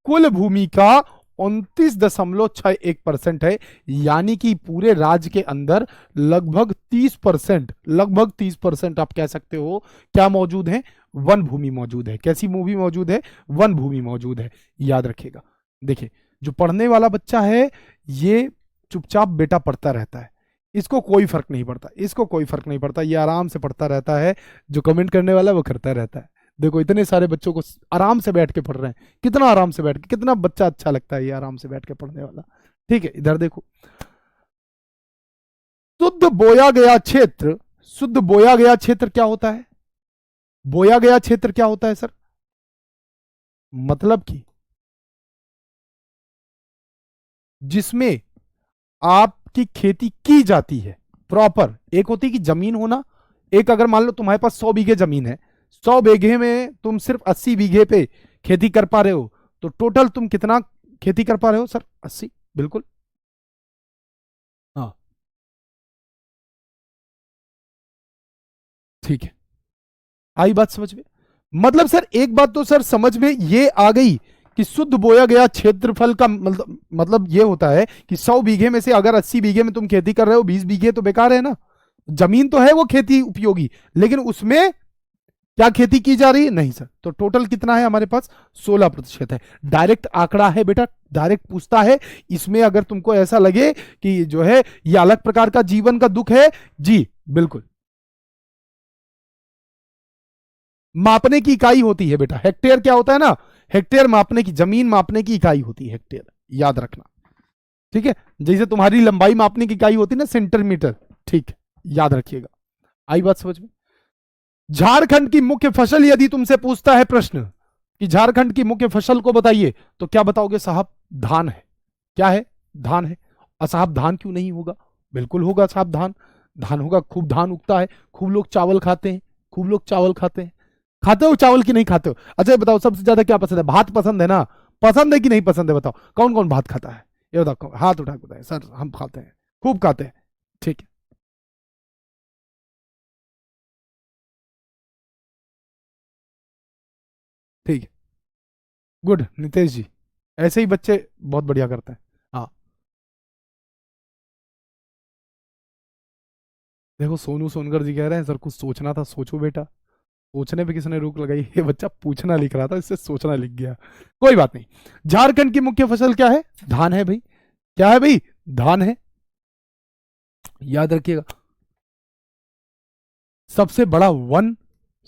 कुल भूमि का 29.61% है। यानी कि पूरे राज्य के अंदर लगभग 30%, लगभग 30% आप कह सकते हो क्या मौजूद है? वन भूमि मौजूद है। कैसी भूमि मौजूद है? वन भूमि मौजूद है, याद रखिएगा। देखिए जो पढ़ने वाला बच्चा है ये चुपचाप बेटा पढ़ता रहता है, इसको कोई फर्क नहीं पड़ता, इसको कोई फर्क नहीं पड़ता, ये आराम से पढ़ता रहता है। जो कमेंट करने वाला है वो करता रहता है। देखो इतने सारे बच्चों को आराम से बैठ के पढ़ रहे हैं, कितना आराम से बैठ के, कितना बच्चा अच्छा लगता है ये आराम से बैठ के पढ़ने वाला। ठीक है, इधर देखो, शुद्ध बोया गया क्षेत्र, शुद्ध बोया गया क्षेत्र क्या होता है? बोया गया क्षेत्र क्या होता है सर? मतलब कि जिसमें आपकी खेती की जाती है प्रॉपर। एक होती है कि जमीन होना, एक अगर मान लो तुम्हारे पास 100 बीघे जमीन है, 100 बीघे में तुम सिर्फ 80 बीघे पे खेती कर पा रहे हो, तो टोटल तुम कितना खेती कर पा रहे हो सर? 80, बिल्कुल। हाँ ठीक है, आई बात समझ में? मतलब सर एक बात तो सर समझ में ये आ गई कि शुद्ध बोया गया क्षेत्रफल का मतलब ये होता है कि 100 बीघे में से अगर 80 बीघे में तुम खेती कर रहे हो, 20 बीघे तो बेकार है ना। जमीन तो है वो खेती उपयोगी, लेकिन उसमें क्या खेती की जा रही है नहीं सर। तो टोटल कितना है हमारे पास, 16% है। डायरेक्ट आंकड़ा है बेटा, डायरेक्ट पूछता है। इसमें अगर तुमको ऐसा लगे कि जो है ये अलग प्रकार का जीवन का दुख है, जी बिल्कुल। मापने की इकाई होती है बेटा, हेक्टेयर क्या होता है ना, हेक्टेयर मापने की, जमीन मापने की इकाई होती है हेक्टेयर, याद रखना। ठीक है, जैसे तुम्हारी लंबाई मापने की इकाई होती है ना सेंटीमीटर, ठीक है, याद रखिएगा। आई बात समझ में। झारखंड की मुख्य फसल यदि तुमसे पूछता है प्रश्न कि झारखंड की मुख्य फसल को बताइए, तो क्या बताओगे साहब, धान है। क्या है, धान है। और साहब धान क्यों नहीं होगा, बिल्कुल होगा साहब, धान, धान होगा, खूब धान उगता है, खूब लोग चावल खाते हैं, खूब लोग चावल खाते हैं। खाते हो चावल की नहीं खाते हो? अच्छा ये बताओ सबसे ज्यादा क्या पसंद है, भात पसंद है ना, पसंद है कि नहीं पसंद है, बताओ कौन कौन भात खाता है, ये बताओ, हाथ उठा के बताए सर हम खाते हैं, खूब खाते हैं। ठीक है, ठीक है, गुड नितेश जी, ऐसे ही बच्चे बहुत बढ़िया करते हैं। हाँ देखो सोनू सोनकर जी कह रहे हैं सर कुछ सोचना था, सोचो बेटा। सोचने पे किसने रोक लगाई, ये बच्चा पूछना लिख रहा था इससे सोचना लिख गया। कोई बात नहीं। झारखंड की मुख्य फसल क्या है, धान है भाई। क्या है भाई, धान है, याद रखिएगा। सबसे बड़ा वन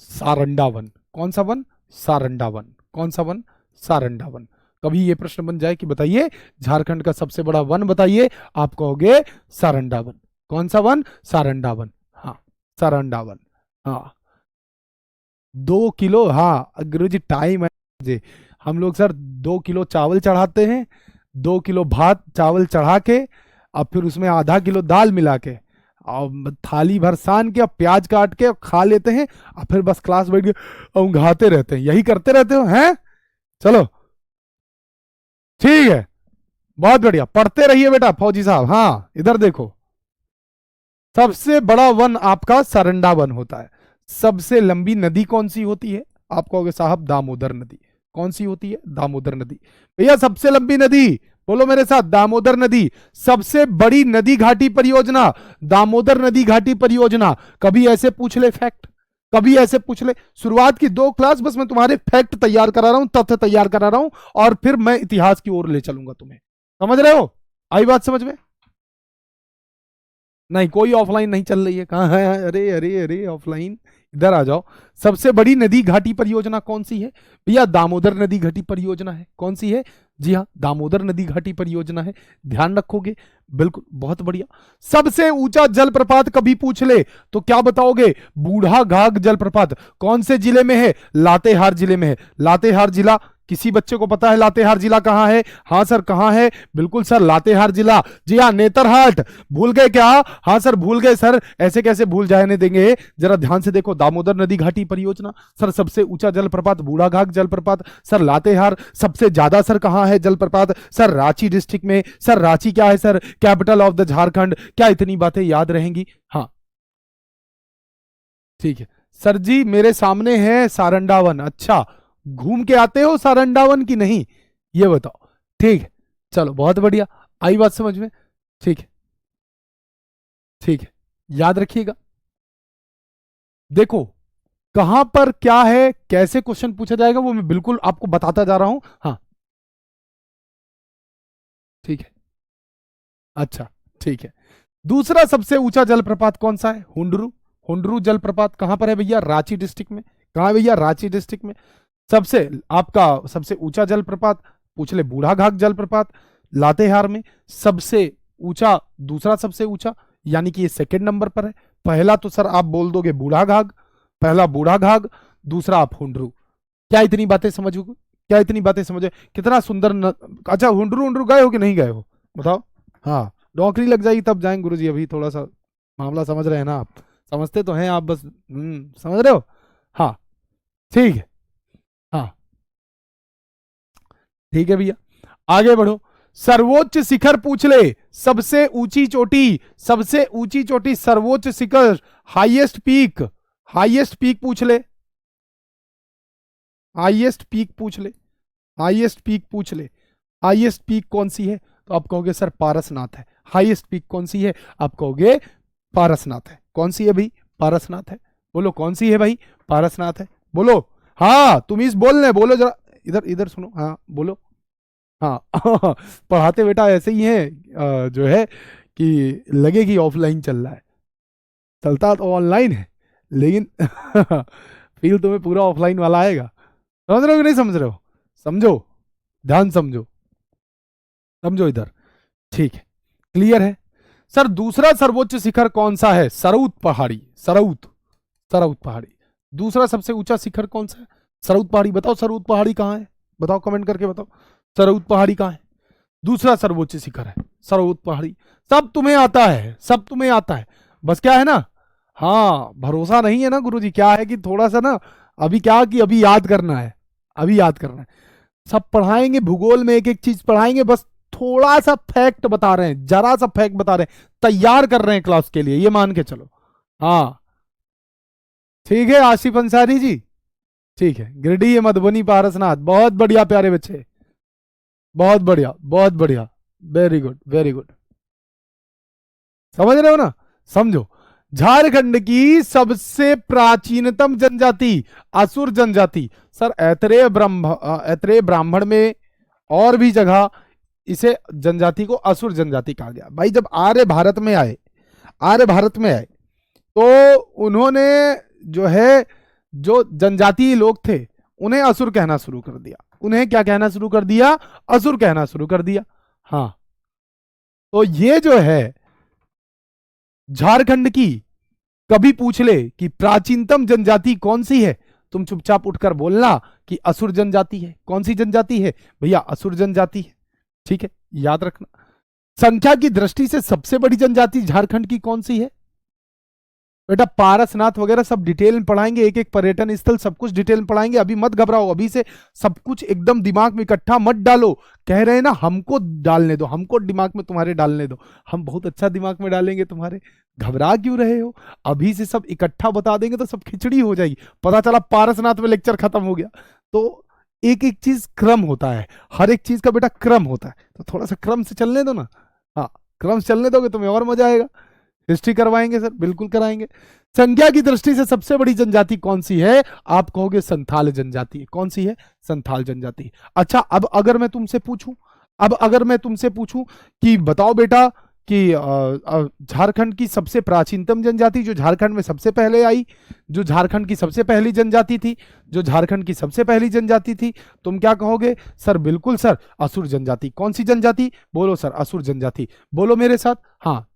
सारंडा वन, कौन सा वन, सारंडा वन, कौन सा वन, सारंडा वन। कभी ये प्रश्न बन जाए कि बताइए झारखंड का सबसे बड़ा वन बताइए, आप कहोगे सारंडा वन। कौन सा वन, सारंडा वन, हाँ सारंडा वन। हाँ 2 किलो, हाँ गुरु जी टाइम है जी। हम लोग सर 2 किलो चावल चढ़ाते हैं, 2 किलो भात चावल चढ़ा के, और फिर उसमें आधा किलो दाल मिला के, और थाली भर सान के और प्याज काट के और खा लेते हैं, और फिर बस क्लास बैठ के ऊँघाते रहते हैं, यही करते रहते हो हैं। चलो ठीक है, बहुत बढ़िया, पढ़ते रहिए बेटा फौजी साहब। हाँ इधर देखो, सबसे बड़ा वन आपका सरंडा वन होता है। सबसे लंबी नदी कौन सी होती है, आप कहोगे साहब दामोदर नदी। कौन सी होती है, दामोदर नदी। भैया सबसे लंबी नदी, बोलो मेरे साथ, दामोदर नदी। सबसे बड़ी नदी घाटी परियोजना, दामोदर नदी घाटी परियोजना। कभी ऐसे पूछ ले फैक्ट, कभी ऐसे पूछ ले। शुरुआत की 2 क्लास बस मैं तुम्हारे फैक्ट तैयार करा रहा हूं, तथ्य तैयार करा रहा हूं, और फिर मैं इतिहास की ओर ले चलूंगा तुम्हें। समझ रहे हो, आई बात समझ में। नहीं कोई ऑफलाइन नहीं चल रही है, कहाँ है, अरे अरे अरे ऑफलाइन, इधर आ जाओ। सबसे बड़ी नदी घाटी परियोजना कौन सी है भैया, दामोदर नदी घाटी परियोजना है। कौन सी है, जी हाँ दामोदर नदी घाटी परियोजना है, ध्यान रखोगे, बिल्कुल बहुत बढ़िया। सबसे ऊंचा जलप्रपात कभी पूछ ले तो क्या बताओगे, बूढ़ा घाघ जलप्रपात। कौन से जिले में है, लातेहार जिले में है। लातेहार जिला, किसी बच्चे को पता है लातेहार जिला कहां है, हाँ सर कहां है, बिल्कुल सर लातेहार जिला, जी हाँ नेतरहाट। भूल गए क्या, हाँ सर भूल गए सर, ऐसे कैसे भूल जाने देंगे, जरा ध्यान से देखो। दामोदर नदी घाटी परियोजना सर, सबसे ऊंचा जलप्रपात बूढ़ा घाघ जलप्रपात सर, लातेहार। सबसे ज्यादा सर कहां है जलप्रपात, सर रांची डिस्ट्रिक्ट में। सर रांची क्या है sir, capital of the Jharkhand. क्या इतनी बातें याद रहेंगी, हाँ ठीक है। सर जी मेरे सामने है सारंडावन, अच्छा घूम के आते हो सारंडावन की नहीं, ये बताओ। ठीक है, चलो बहुत बढ़िया, आई बात समझ में। ठीक है, ठीक है, याद रखिएगा। देखो कहां पर क्या है, कैसे क्वेश्चन पूछा जाएगा, वो मैं बिल्कुल आपको बताता जा रहा हूं। हाँ ठीक है, अच्छा ठीक है। दूसरा सबसे ऊंचा जलप्रपात कौन सा है, हुंडरू। हुंडरू जलप्रपात कहां पर है भैया, रांची डिस्ट्रिक्ट में। कहां है भैया, रांची डिस्ट्रिक्ट में। सबसे आपका सबसे ऊंचा जलप्रपात पूछ ले, बूढ़ा घाघ जलप्रपात लातेहार में। सबसे ऊंचा, दूसरा सबसे ऊंचा, यानी कि ये सेकंड नंबर पर है। पहला तो सर आप बोल दोगे बूढ़ा घाघ, पहला बूढ़ा घाघ, दूसरा आप हुंडरू। क्या इतनी बातें समझो, क्या इतनी बातें समझे, कितना सुंदर अच्छा हुंडरू, हुंडरू गए हो कि नहीं गए हो, बताओ। हाँ नौकरी लग जाएगी तब जाएंगे गुरुजी, अभी थोड़ा सा मामला समझ रहे हैं ना आप, समझते तो हैं आप बस, समझ रहे हो। हाँ ठीक है, हाँ ठीक है भैया, आगे बढ़ो। सर्वोच्च शिखर पूछ ले, सबसे ऊंची चोटी, सबसे ऊंची चोटी, सर्वोच्च शिखर, हाईएस्ट पीक, हाईएस्ट पीक पूछ ले। हाईएस्ट पीक पूछ ले, हाईएस्ट पीक पूछ ले, हाईएस्ट पीक कौन सी है तो आप कहोगे सर पारसनाथ है। हाईएस्ट पीक कौन सी है आप कहोगे पारसनाथ है। कौन सी है भाई? पारसनाथ है। बोलो कौन सी है भाई? पारसनाथ है। बोलो हाँ, तुम इस बोल रहे, बोलो जरा, इधर इधर सुनो, हाँ बोलो। हाँ पढ़ाते बेटा ऐसे ही है, जो है कि लगे कि ऑफलाइन चल रहा है, चलता तो ऑनलाइन है लेकिन फील तुम्हें पूरा ऑफलाइन वाला आएगा। समझ रहे हो कि नहीं समझ रहे हो? समझो, ध्यान समझो, समझो इधर। ठीक है, क्लियर है। सर दूसरा सर्वोच्च शिखर कौन सा है? सरऊत पहाड़ी। सरऊत, सरऊत पहाड़ी दूसरा सबसे ऊंचा शिखर कौन सा है? सरऊत पहाड़ी। बताओ सरऊत पहाड़ी कहाँ है? बताओ कमेंट करके बताओ, सरऊत पहाड़ी कहाँ है? दूसरा सर्वोच्च शिखर है सरऊत पहाड़ी। सब तुम्हें आता है, सब तुम्हें आता है, बस क्या है ना, हाँ भरोसा नहीं है ना गुरुजी। क्या है कि थोड़ा सा ना, अभी क्या कि अभी याद करना है, अभी याद करना है। सब पढ़ाएंगे, भूगोल में एक एक चीज पढ़ाएंगे, बस थोड़ा सा फैक्ट बता रहे हैं, जरा सा फैक्ट बता रहे हैं, तैयार कर रहे हैं क्लास के लिए, ये मान के चलो। हाँ ठीक है आसिफ अंसारी जी, ठीक है। गिरिडीह, मधुबनी, पारसनाथ, बहुत बढ़िया प्यारे बच्चे, बहुत बढ़िया, बहुत बढ़िया, वेरी गुड, वेरी गुड। समझ रहे हो ना? समझो, झारखंड की सबसे प्राचीनतम जनजाति असुर जनजाति। सर ऐतरेय ब्राह्मण में और भी जगह इसे जनजाति को असुर जनजाति कहा गया। भाई जब आर्य भारत में आए, आर्य भारत में आए तो उन्होंने जो है, जो जनजातीय लोग थे उन्हें असुर कहना शुरू कर दिया। उन्हें क्या कहना शुरू कर दिया? असुर कहना शुरू कर दिया। हाँ, तो ये जो है झारखंड की, कभी पूछ ले कि प्राचीनतम जनजाति कौन सी है, तुम चुपचाप उठकर बोलना कि असुर जनजाति है। कौन सी जनजाति है भैया? असुर जनजाति है। ठीक है, याद रखना। संख्या की दृष्टि से सबसे बड़ी जनजाति झारखंड की कौन सी है बेटा? पारसनाथ वगैरह सब डिटेल में पढ़ाएंगे, एक एक पर्यटन स्थल सब कुछ डिटेल में पढ़ाएंगे। अभी मत घबराओ, अभी से सब कुछ एकदम दिमाग में इकट्ठा मत डालो। कह रहे हैं ना हमको डालने दो, हमको दिमाग में तुम्हारे डालने दो, हम बहुत अच्छा दिमाग में डालेंगे तुम्हारे। घबरा क्यों रहे हो? अभी से सब इकट्ठा बता देंगे तो सब खिचड़ी हो जाएगी। पता चला पारसनाथ में लेक्चर खत्म हो गया। तो एक एक चीज क्रम होता है, हर एक चीज का बेटा क्रम होता है, तो थोड़ा सा क्रम से चलने दो ना। हाँ, क्रम से चलने दोगे तुम्हें और मजा आएगा। हिस्ट्री करवाएंगे सर, बिल्कुल कराएंगे। संख्या की दृष्टि से सबसे बड़ी जनजाति कौन सी है? आप कहोगे संथाल जनजाति। कौन सी है? संथाल जनजाति। अच्छा, अब अगर मैं तुमसे पूछूं, अब अगर मैं तुमसे पूछूं कि बताओ बेटा कि झारखंड की सबसे प्राचीनतम जनजाति जो झारखंड में सबसे पहले आई, जो झारखंड की सबसे पहली जनजाति थी, जो झारखंड की सबसे पहली जनजाति थी, तुम क्या कहोगे? सर बिल्कुल सर, असुर जनजाति। कौन सी जनजाति? बोलो सर, असुर जनजाति। बोलो मेरे साथ, हाँ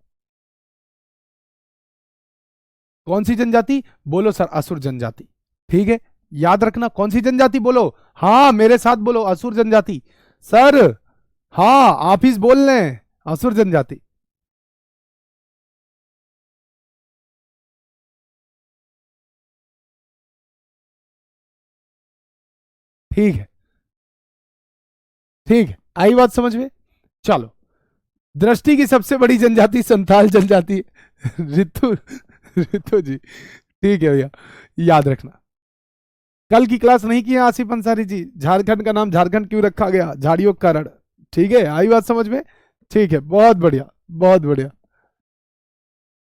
कौन सी जनजाति? बोलो सर, असुर जनजाति। ठीक है, याद रखना कौन सी जनजाति, बोलो हाँ मेरे साथ बोलो, असुर जनजाति। सर हाँ आप ही बोल रहे हैं, असुर जनजाति। ठीक है, ठीक है, आई बात समझ में? चलो, दृष्टि की सबसे बड़ी जनजाति संथाल जनजाति है। रितु, रितु जी ठीक है भैया, याद रखना। कल की क्लास नहीं की है आसिफ अंसारी जी, झारखंड का नाम झारखंड क्यों रखा गया? झाड़ियों का रण। ठीक है, आई बात समझ में? ठीक है, बहुत बढ़िया, बहुत बढ़िया।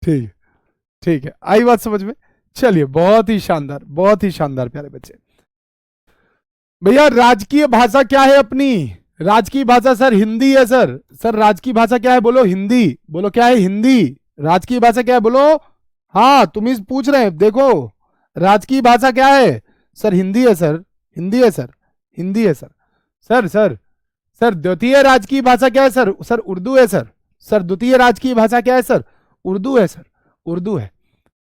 ठीक है, ठीक है, आई बात समझ में? चलिए, बहुत ही शानदार, बहुत ही शानदार प्यारे बच्चे। भैया राजकीय भाषा क्या है अपनी? राजकीय भाषा सर हिंदी है सर। सर राजकीय भाषा क्या है? बोलो हिंदी। बोलो क्या है? हिंदी। राजकीय भाषा क्या है? बोलो। हाँ तुम ही पूछ रहे हैं, देखो राजकीय भाषा क्या है? सर हिंदी है सर, हिंदी है सर, हिंदी है सर। सर सर सर द्वितीय राजकीय भाषा क्या है सर? सर उर्दू है सर। सर द्वितीय राजकीय भाषा क्या है सर? उर्दू है सर, उर्दू है।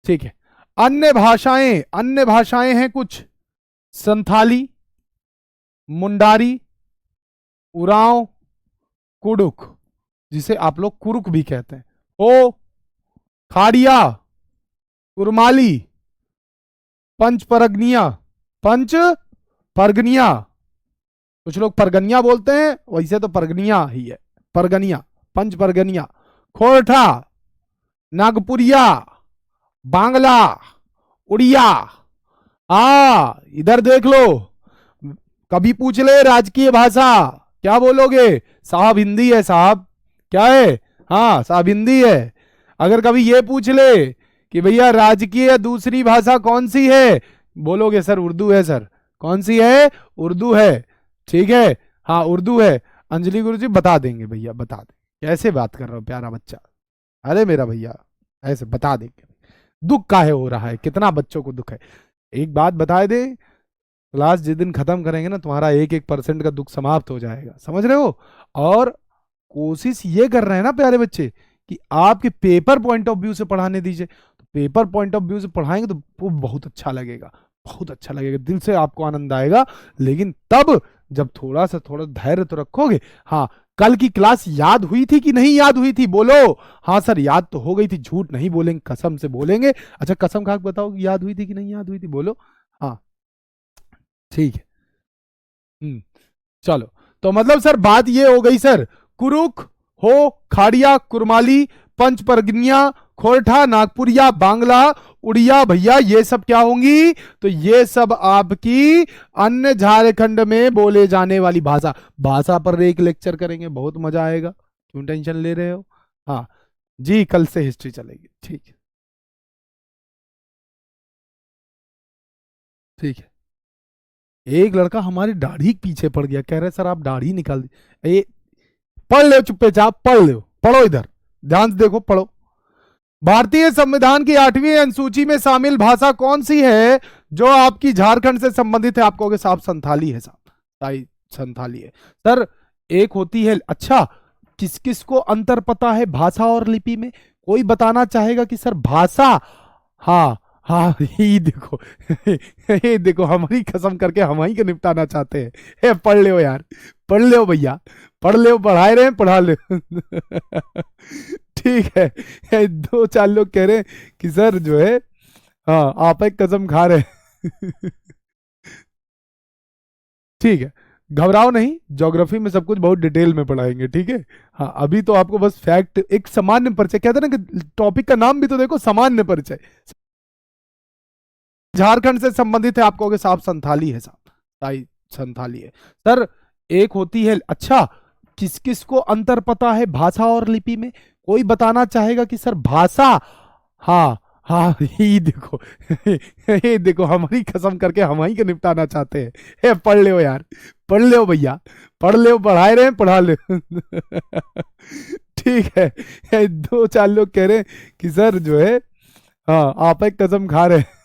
ठीक है, अन्य भाषाएं, अन्य भाषाएं हैं कुछ, संथाली, मुंडारी, उरांव, कुडुक, जिसे आप लोग कुरुक भी कहते हैं, हो, खाड़िया, कुरमाली, पंच परगनिया, पंच परगनिया, कुछ लोग परगनिया बोलते हैं, वैसे तो परगनिया ही है, परगनिया, पंच परगनिया, खोरठा, नागपुरिया, बांग्ला, उड़िया। इधर देख लो, कभी पूछ ले राजकीय भाषा, क्या बोलोगे? साहब हिंदी है साहब। क्या है? हाँ साहब हिंदी है। अगर कभी ये पूछ ले कि भैया राजकीय दूसरी भाषा कौन सी है, बोलोगे सर उर्दू है सर। कौन सी है? उर्दू है। ठीक है, हाँ उर्दू है। अंजलि गुरुजी बता देंगे भैया, बता देंगे। कैसे बात कर रहा हो प्यारा बच्चा, अरे मेरा भैया ऐसे बता देंगे। दुख काहे हो रहा है, कितना बच्चों को दुख है। एक बात बता दे, क्लास जिस दिन खत्म करेंगे ना, तुम्हारा 1% का दुख समाप्त हो जाएगा, समझ रहे हो? और कोशिश ये कर रहे हैं ना प्यारे बच्चे कि आपके पेपर पॉइंट ऑफ व्यू से पढ़ाने दीजिए। तो पेपर पॉइंट ऑफ व्यू से पढ़ाएंगे तो वो बहुत अच्छा लगेगा, बहुत अच्छा लगेगा, दिल से आपको आनंद आएगा। लेकिन तब जब थोड़ा धैर्य तो रखोगे। हाँ, कल की क्लास याद हुई थी कि नहीं याद हुई थी, बोलो। हाँ सर याद तो हो गई थी, झूठ नहीं बोलेंगे, कसम से बोलेंगे। अच्छा कसम खा के बताओ याद हुई थी कि नहीं याद हुई थी, बोलो। हाँ ठीक है। चलो, तो मतलब सर बात ये हो गई सर, कुरुख हो, खाड़िया, कुरमाली, पंच परगनिया, खोरठा, नागपुरिया, बांग्ला, उड़िया भैया, ये सब क्या होंगी? तो ये सब आपकी अन्य झारखंड में बोले जाने वाली भाषा। भाषा पर एक लेक्चर करेंगे, बहुत मजा आएगा, क्यों टेंशन ले रहे हो? हाँ जी, कल से हिस्ट्री चलेगी, ठीक है। ठीक है। एक लड़का हमारी दाढ़ी के पीछे पड़ गया, कह रहे सर आप दाढ़ी निकाल दी। पढ़ लो चुप्पे चाप, पढ़ लो, पढ़ो इधर, ध्यान से देखो, पढ़ो। भारतीय संविधान की 8वीं अनुसूची में शामिल भाषा कौन सी है जो आपकी झारखंड से संबंधित है? आप कहोगे साहब संथाली है साहब, ताई संथाली है सर। एक होती है, अच्छा किस किस को अंतर पता है भाषा और लिपि में? कोई बताना चाहेगा कि सर भाषा, हाँ हाँ ये देखो ये देखो, हमारी कसम करके हम ही को निपटाना चाहते हैं। पढ़ लो यार, पढ़ लो भैया, पढ़ लो, पढ़ाए रहे हैं, पढ़ा लो ठीक है। दो चार लोग कह रहे हैं कि सर जो है, हाँ आप एक कसम खा रहे हैं ठीक है, घबराओ नहीं, ज्योग्राफी में सब कुछ बहुत डिटेल में पढ़ाएंगे, ठीक है। हाँ अभी तो आपको बस फैक्ट, एक सामान्य परिचय, कहते हैं ना कि टॉपिक का नाम भी तो देखो, सामान्य परिचय। झारखंड से संबंधित है, आप कहोगे साहब संथाली है साहब, ताई संथाली है सर। एक होती है, अच्छा किस किस को अंतर पता है भाषा और लिपि में? कोई बताना चाहेगा कि सर भाषा, हाँ हाँ ये देखो ये देखो, हमारी कसम करके हम ही को निपटाना चाहते हैं। पढ़ लो यार, पढ़ लो भैया, पढ़ लो, पढ़ाए रहे हैं, पढ़ा लो ठीक है। दो चार लोग कह रहे हैं कि सर जो है, हाँ आप एक कसम खा रहे हैं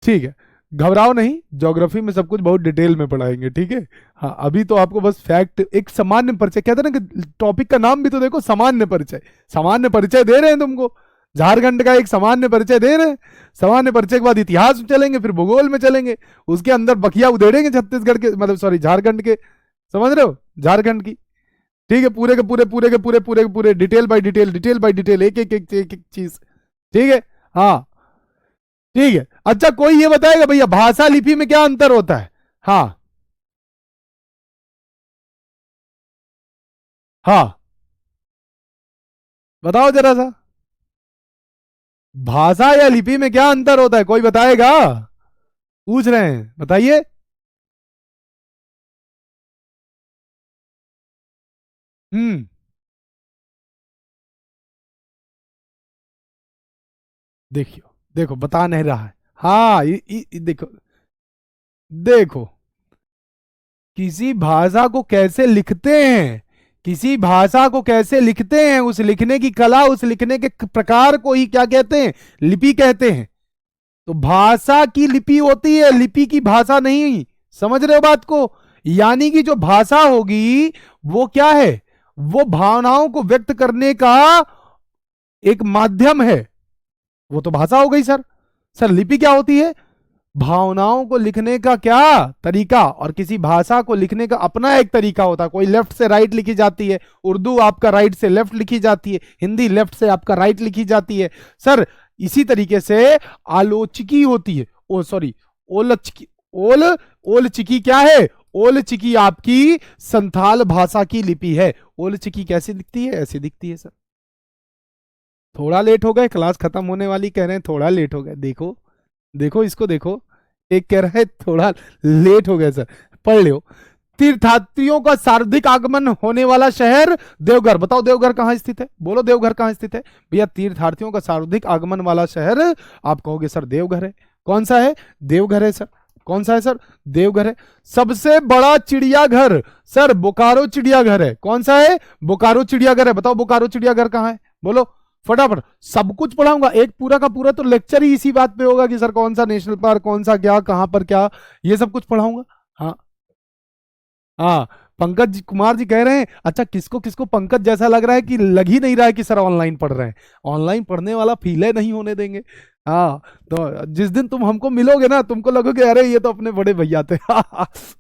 ठीक है, घबराओ नहीं, ज्योग्राफी में सब कुछ बहुत डिटेल में पढ़ाएंगे, ठीक है। हाँ अभी तो आपको बस फैक्ट, एक सामान्य परिचय, कहते हैं ना कि टॉपिक का नाम भी तो देखो, सामान्य परिचय। सामान्य परिचय दे रहे हैं तुमको, झारखंड का एक सामान्य परिचय दे रहे हैं। सामान्य परिचय के बाद इतिहास में चलेंगे, फिर भूगोल में चलेंगे, उसके अंदर बखिया उधेड़ेंगे छत्तीसगढ़ के, मतलब सॉरी झारखंड के, समझ रहे हो, झारखंड की। ठीक है, पूरे के पूरे पूरे के पूरे पूरे के पूरे detail by detail, detail by detail, एक एक एक एक, एक चीज, ठीक है। हाँ ठीक है। अच्छा कोई ये बताएगा भैया भाषा लिपि में क्या अंतर होता है? हाँ हाँ बताओ जरा सा, भाषा या लिपि में क्या अंतर होता है, कोई बताएगा? पूछ रहे हैं, बताइए। हम्म, देखियो, देखो बता नहीं रहा है। हाँ देखो, देखो किसी भाषा को कैसे लिखते हैं, किसी भाषा को कैसे लिखते हैं, उस लिखने की कला, उस लिखने के प्रकार को ही क्या कहते हैं? लिपि कहते हैं। तो भाषा की लिपि होती है, लिपि की भाषा नहीं, समझ रहे हो बात को? यानी कि जो भाषा होगी वो क्या है? वो भावनाओं को व्यक्त करने का एक माध्यम है, वो तो भाषा हो गई सर। सर लिपि क्या होती है? भावनाओं को लिखने का क्या तरीका, और किसी भाषा को लिखने का अपना एक तरीका होता है। कोई लेफ्ट से राइट लिखी जाती है, उर्दू आपका राइट से लेफ्ट लिखी जाती है, हिंदी लेफ्ट से आपका राइट लिखी जाती है सर। इसी तरीके से आलोचकी होती है, ओ सॉरी, ओलचकी, ओल ओलचिकी क्या है? ओलचिकी आपकी संथाल भाषा की लिपि है। ओलचिकी कैसी दिखती है? ऐसी दिखती है सर। थोड़ा लेट हो गए, क्लास खत्म होने वाली, कह रहे हैं थोड़ा लेट हो गए, देखो देखो इसको देखो, एक कह रहा है थोड़ा लेट हो गया सर, पढ़ लियो। तीर्थयात्रियों का सर्वाधिक आगमन होने वाला शहर देवघर। बताओ देवघर कहां स्थित है, बोलो देवघर कहां स्थित है भैया। तीर्थयात्रियों का सर्वाधिक आगमन वाला शहर आप कहोगे सर देवघर है। कौन सा है? देवघर है सर। कौन सा है सर? देवघर है। सबसे बड़ा चिड़ियाघर सर बोकारो चिड़ियाघर है। कौन सा है? बोकारो चिड़ियाघर है। बताओ बोकारो चिड़ियाघर कहां है, बोलो फटाफट। सब कुछ पढ़ाऊंगा, एक पूरा का पूरा तो लेक्चर ही इसी बात पे होगा कि सर कौन सा नेशनल पार्क, कौन सा क्या, कहां पर क्या, ये सब कुछ पढ़ाऊंगा। हाँ हाँ, पंकज कुमार जी कह रहे हैं अच्छा किसको किसको पंकज जैसा लग रहा है कि लग ही नहीं रहा है कि सर ऑनलाइन पढ़ रहे हैं। ऑनलाइन पढ़ने वाला फील है नहीं होने देंगे। हाँ, तो जिस दिन तुम हमको मिलोगे ना तुमको लगोगे अरे ये तो अपने बड़े भैया थे।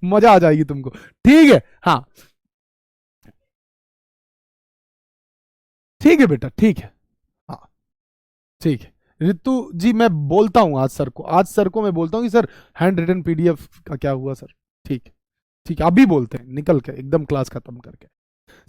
मजा आ जाएगी तुमको। ठीक है, हाँ ठीक है बेटा, ठीक है। हाँ ठीक है रितु जी, मैं बोलता हूँ आज सर को, आज सर को मैं बोलता हूँ कि सर हैंड रिटन पीडीएफ का क्या हुआ सर। ठीक है ठीक है, अभी बोलते हैं निकल के एकदम क्लास खत्म करके।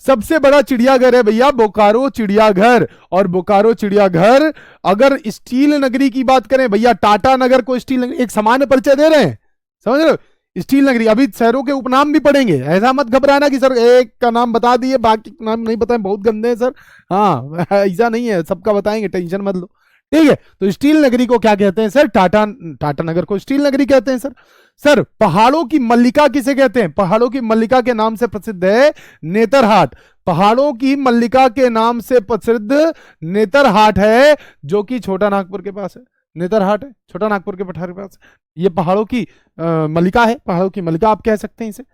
सबसे बड़ा चिड़ियाघर है भैया बोकारो चिड़ियाघर। और बोकारो चिड़ियाघर, अगर स्टील नगरी की बात करें भैया, टाटा नगर को स्टील नगरी, एक सामान्य परिचय दे रहे हैं, समझ रहे हो। स्टील नगरी, अभी शहरों के उपनाम भी पढ़ेंगे, ऐसा मत घबराना कि सर एक का नाम बता दिए बाकी नाम नहीं बताए, बहुत गंदे हैं सर। हाँ ऐसा नहीं है, सबका बताएंगे, टेंशन मत लो। ठीक है, तो स्टील नगरी को क्या कहते हैं सर? टाटा, टाटा नगर को स्टील नगरी कहते हैं सर। सर पहाड़ों की मल्लिका किसे कहते हैं? पहाड़ों की मल्लिका के नाम से प्रसिद्ध है नेतरहाट। पहाड़ों की मल्लिका के नाम से प्रसिद्ध नेतरहाट है, जो कि छोटा नागपुर के पास है। नेतरहाट है छोटा नागपुर के पठार के पास। ये पहाड़ों की मल्लिका है, पहाड़ों की मल्लिका आप कह सकते हैं इसे।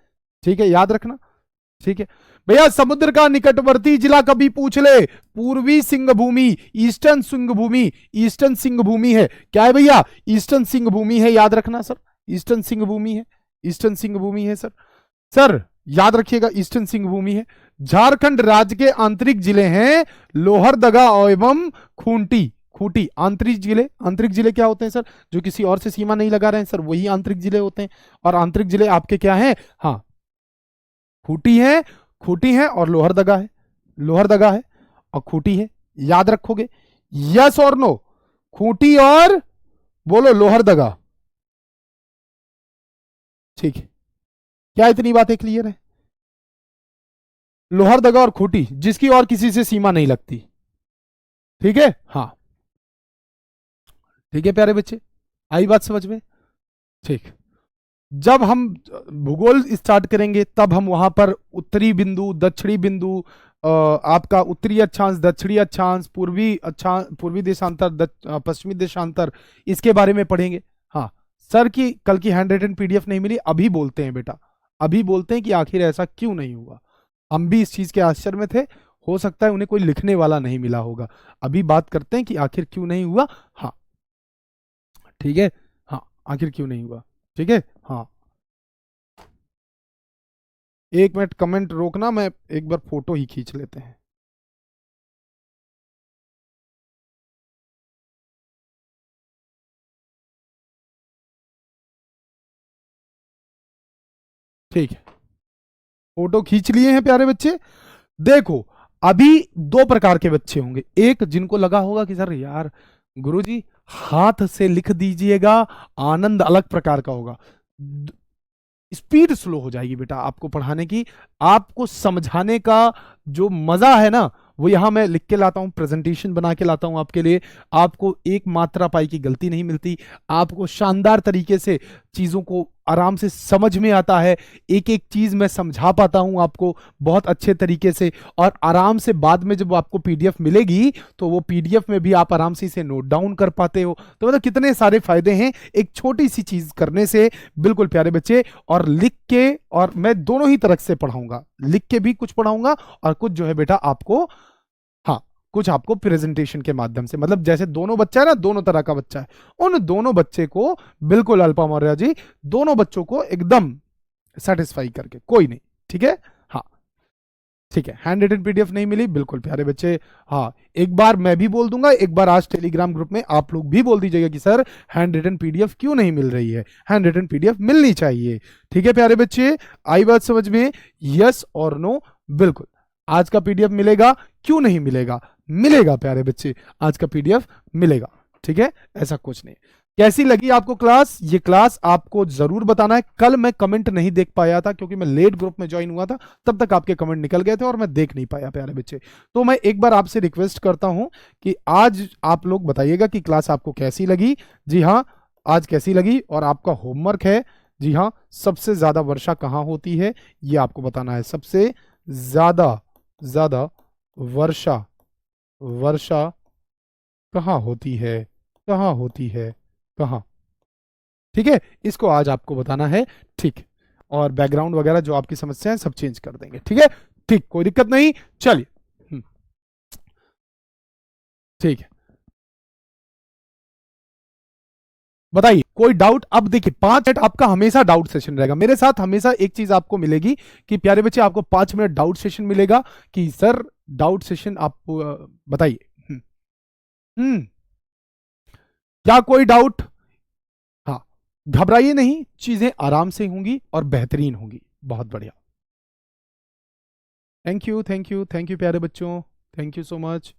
ठीक है, याद रखना। ठीक है भैया, समुद्र का निकटवर्ती जिला कभी पूछ ले, पूर्वी सिंहभूमि, ईस्टर्न सिंहभूमि, ईस्टर्न सिंहभूमि है। क्या है भैया? ईस्टर्न सिंहभूमि है, याद रखना सर। ईस्टर्न सिंहभूमि है, ईस्टर्न सिंहभूमि है सर। सर याद रखिएगा ईस्टर्न सिंहभूमि है। झारखंड राज्य के आंतरिक जिले हैं लोहरदगा एवं खूंटी। खूंटी आंतरिक जिले, आंतरिक जिले क्या होते हैं सर? जो किसी और से सीमा नहीं लगा रहे हैं सर, वही आंतरिक जिले होते हैं। और आंतरिक जिले आपके क्या हैं? हाँ, खूंटी है, खूंटी है और लोहरदगा है। लोहरदगा है और खूंटी है, याद रखोगे। यस और नो? खूंटी और बोलो लोहरदगा। ठीक है, क्या इतनी बातें क्लियर है? लोहरदगा और खूंटी, जिसकी और किसी से सीमा नहीं लगती। ठीक है, हाँ ठीक है प्यारे बच्चे, आई बात समझ में? ठीक, जब हम भूगोल स्टार्ट करेंगे तब हम वहां पर उत्तरी बिंदु, दक्षिणी बिंदु, आपका उत्तरी अक्षांश, दक्षिणी अक्षांश, पूर्वी अक्षांश, पूर्वी देशांतर, पश्चिमी देशांतर, इसके बारे में पढ़ेंगे। हाँ सर की कल की हैंड रिटन पीडीएफ नहीं मिली, अभी बोलते हैं बेटा, अभी बोलते हैं कि आखिर ऐसा क्यों नहीं हुआ। हम भी इस चीज के आश्चर्य में थे, हो सकता है उन्हें कोई लिखने वाला नहीं मिला होगा। अभी बात करते हैं कि आखिर क्यों नहीं हुआ। हाँ ठीक है, हाँ आखिर क्यों नहीं हुआ। ठीक है, हाँ एक मिनट कमेंट रोकना, मैं एक बार फोटो ही खींच लेते हैं। ठीक है, फोटो खींच लिए हैं प्यारे बच्चे। देखो अभी दो प्रकार के बच्चे होंगे, एक जिनको लगा होगा कि सर यार गुरुजी हाथ से लिख दीजिएगा, आनंद अलग प्रकार का होगा, स्पीड स्लो हो जाएगी बेटा आपको पढ़ाने की, आपको समझाने का जो मजा है ना वो यहां मैं लिख के लाता हूं, प्रेजेंटेशन बना के लाता हूं आपके लिए। आपको एक मात्रा पाई की गलती नहीं मिलती, आपको शानदार तरीके से चीजों को आराम से समझ में आता है, एक एक चीज मैं समझा पाता हूं आपको बहुत अच्छे तरीके से, और आराम से बाद में जब आपको पीडीएफ मिलेगी तो वो पीडीएफ में भी आप आराम से इसे नोट डाउन कर पाते हो। तो मतलब कितने सारे फायदे हैं एक छोटी सी चीज करने से, बिल्कुल प्यारे बच्चे। और लिख के, और मैं दोनों ही तरह से पढ़ाऊंगा, लिख के भी कुछ पढ़ाऊंगा और कुछ जो है बेटा आपको, हाँ कुछ आपको प्रेजेंटेशन के माध्यम से, मतलब जैसे दोनों बच्चा है ना, दोनों तरह का बच्चा है, उन दोनों बच्चे को बिल्कुल अल्पा मौर्य जी, दोनों बच्चों को एकदम सेटिस्फाई करके, कोई नहीं। ठीक है, हाँ ठीक है, हैंड रिटन पीडीएफ नहीं मिली, बिल्कुल प्यारे बच्चे। हाँ एक बार मैं भी बोल दूंगा, एक बार आज टेलीग्राम ग्रुप में आप लोग भी बोल दीजिएगा कि सर हैंड रिटन पीडीएफ क्यों नहीं मिल रही है, हैंड रिटन पीडीएफ मिलनी चाहिए। ठीक है प्यारे बच्चे, आई बात समझ में? यस और नो? बिल्कुल, आज का पीडीएफ मिलेगा, क्यों नहीं मिलेगा? मिलेगा प्यारे बच्चे, आज का पीडीएफ मिलेगा। ठीक है, ऐसा कुछ नहीं। कैसी लगी आपको क्लास? ये क्लास आपको जरूर बताना है। कल मैं कमेंट नहीं देख पाया था क्योंकि मैं लेट ग्रुप में ज्वाइन हुआ था, तब तक आपके कमेंट निकल गए थे और मैं देख नहीं पाया प्यारे बच्चे। तो मैं एक बार आपसे रिक्वेस्ट करता हूं कि आज आप लोग बताइएगा कि क्लास आपको कैसी लगी। जी हाँ, आज कैसी लगी। और आपका होमवर्क है, जी हाँ, सबसे ज्यादा वर्षा कहाँ होती है ये आपको बताना है। सबसे ज्यादा ज्यादा वर्षा वर्षा कहाँ होती है, कहाँ होती है, कहाँ? ठीक है, इसको आज आपको बताना है। ठीक, और बैकग्राउंड वगैरह जो आपकी समस्या है सब चेंज कर देंगे। ठीक है, ठीक, कोई दिक्कत नहीं। चलिए, ठीक है, बताइए कोई डाउट? अब देखिए 5 मिनट आपका हमेशा डाउट सेशन रहेगा मेरे साथ। हमेशा एक चीज आपको मिलेगी कि प्यारे बच्चे आपको 5 मिनट डाउट सेशन मिलेगा कि सर डाउट सेशन आप बताइए। हम्म, क्या कोई डाउट? हाँ, घबराइए नहीं, चीजें आराम से होंगी और बेहतरीन होंगी। बहुत बढ़िया, thank you, thank you, thank you प्यारे बच्चों, थैंक यू सो मच।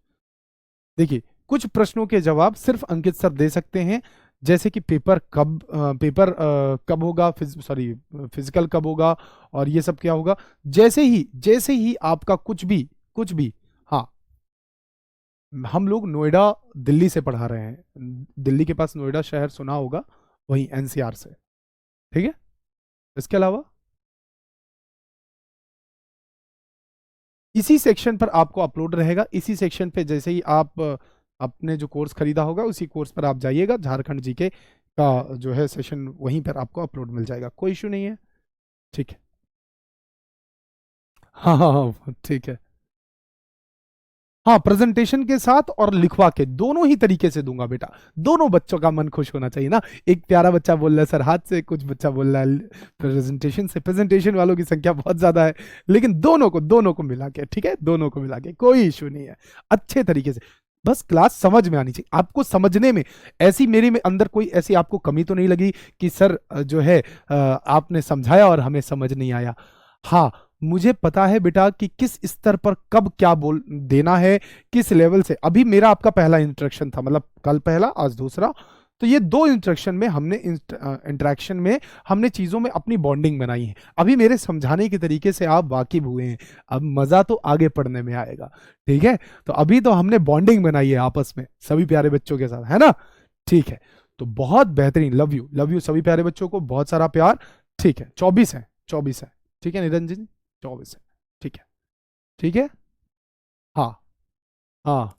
देखिए, कुछ प्रश्नों के जवाब सिर्फ अंकित सर दे सकते हैं, जैसे कि पेपर कब होगा, सॉरी फिजिकल कब होगा, और ये सब क्या होगा। जैसे ही आपका कुछ भी, हाँ, हम लोग नोएडा दिल्ली से पढ़ा रहे हैं। दिल्ली के पास नोएडा शहर सुना होगा, वहीं एनसीआर से। ठीक है, इसके अलावा इसी सेक्शन पर आपको अपलोड रहेगा। इसी सेक्शन पे जैसे ही आप अपने जो कोर्स खरीदा होगा उसी कोर्स पर आप जाइएगा, झारखंड जीके का जो है सेशन वहीं पर आपको अपलोड मिल जाएगा, कोई इशू नहीं है। ठीक है, हाँ हाँ हाँ, ठीक है। हाँ, प्रेजेंटेशन के साथ और लिखवा के दोनों ही तरीके से दूंगा बेटा। दोनों बच्चों का मन खुश होना चाहिए ना। एक प्यारा बच्चा बोल रहा है सर हाथ से, कुछ बच्चा बोल रहा है प्रेजेंटेशन से। प्रेजेंटेशन वालों की संख्या बहुत ज्यादा है, लेकिन दोनों को मिला के, ठीक है, दोनों को मिला के कोई इशू नहीं है। अच्छे तरीके से बस क्लास समझ में आनी चाहिए, आपको समझने में। ऐसी मेरे में अंदर कोई ऐसी आपको कमी तो नहीं लगी कि सर जो है आपने समझाया और हमें समझ नहीं आया। हाँ, मुझे पता है बेटा कि किस स्तर पर कब क्या बोल देना है, किस लेवल से। अभी मेरा आपका पहला इंटरेक्शन था, मतलब कल पहला आज दूसरा, तो ये 2 इंटरेक्शन में हमने इंटरेक्शन में हमने चीजों में अपनी बॉन्डिंग बनाई है। अभी मेरे समझाने के तरीके से आप वाकिफ हुए हैं, अब मजा तो आगे पढ़ने में आएगा। ठीक है, तो अभी तो हमने बॉन्डिंग बनाई है आपस में सभी प्यारे बच्चों के साथ, है ना? ठीक है, तो बहुत बेहतरीन, लव यू सभी प्यारे बच्चों को, बहुत सारा प्यार। ठीक है, 24 है। ठीक है निरंजन, 24 है। ठीक है, ठीक है, हाँ हाँ,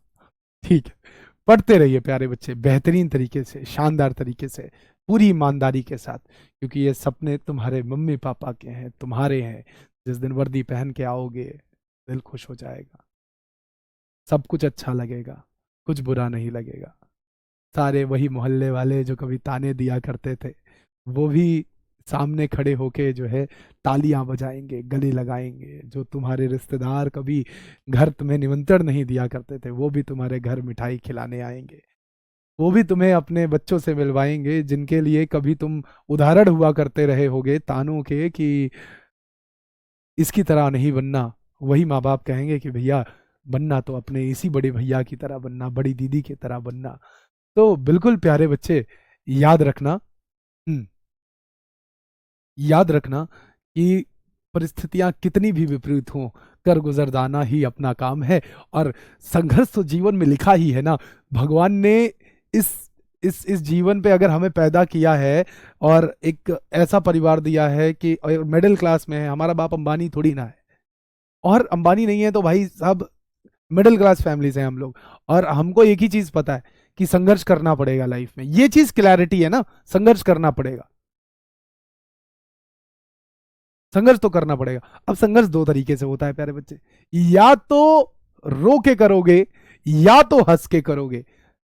ठीक है। पढ़ते रहिए प्यारे बच्चे, बेहतरीन तरीके से, शानदार तरीके से, पूरी ईमानदारी के साथ, क्योंकि ये सपने तुम्हारे मम्मी पापा के हैं, तुम्हारे हैं। जिस दिन वर्दी पहन के आओगे दिल खुश हो जाएगा, सब कुछ अच्छा लगेगा, कुछ बुरा नहीं लगेगा। सारे वही मोहल्ले वाले जो कभी ताने दिया करते थे, वो भी सामने खड़े होके जो है तालियां बजाएंगे, गले लगाएंगे। जो तुम्हारे रिश्तेदार कभी घर तुम्हें निमंत्रण नहीं दिया करते थे, वो भी तुम्हारे घर मिठाई खिलाने आएंगे। वो भी तुम्हें अपने बच्चों से मिलवाएंगे, जिनके लिए कभी तुम उदाहरण हुआ करते रहे होगे तानों के कि इसकी तरह नहीं बनना। वही माँ बाप कहेंगे कि भैया बनना तो अपने इसी बड़े भैया की तरह बनना, बड़ी दीदी की तरह बनना। तो बिल्कुल प्यारे बच्चे, याद रखना, याद रखना कि परिस्थितियां कितनी भी विपरीत हों, कर गुजरदाना ही अपना काम है। और संघर्ष तो जीवन में लिखा ही है ना। भगवान ने इस इस जीवन पे अगर हमें पैदा किया है और एक ऐसा परिवार दिया है कि मिडिल क्लास में है, हमारा बाप अंबानी थोड़ी ना है। और अंबानी नहीं है तो भाई सब मिडिल क्लास फैमिली से हैं हम लोग। और हमको एक ही चीज पता है कि संघर्ष करना पड़ेगा लाइफ में, ये चीज क्लैरिटी है ना, संघर्ष करना पड़ेगा, संघर्ष तो करना पड़ेगा। अब संघर्ष 2 तरीके से होता है प्यारे बच्चे, या तो रो के करोगे या तो हंस के करोगे।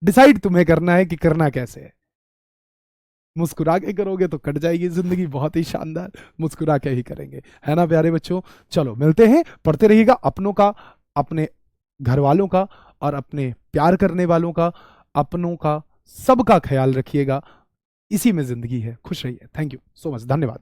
डिसाइड तुम्हें करना है कि करना कैसे है। मुस्कुरा के करोगे तो कट जाएगी जिंदगी बहुत ही शानदार, मुस्कुरा के ही करेंगे, है ना प्यारे बच्चों? चलो मिलते हैं, पढ़ते रहिएगा, अपनों का, अपने घर वालों का और अपने प्यार करने वालों का, अपनों का, सबका ख्याल रखिएगा। इसी में जिंदगी है, खुश रहिए। थैंक यू सो मच, धन्यवाद।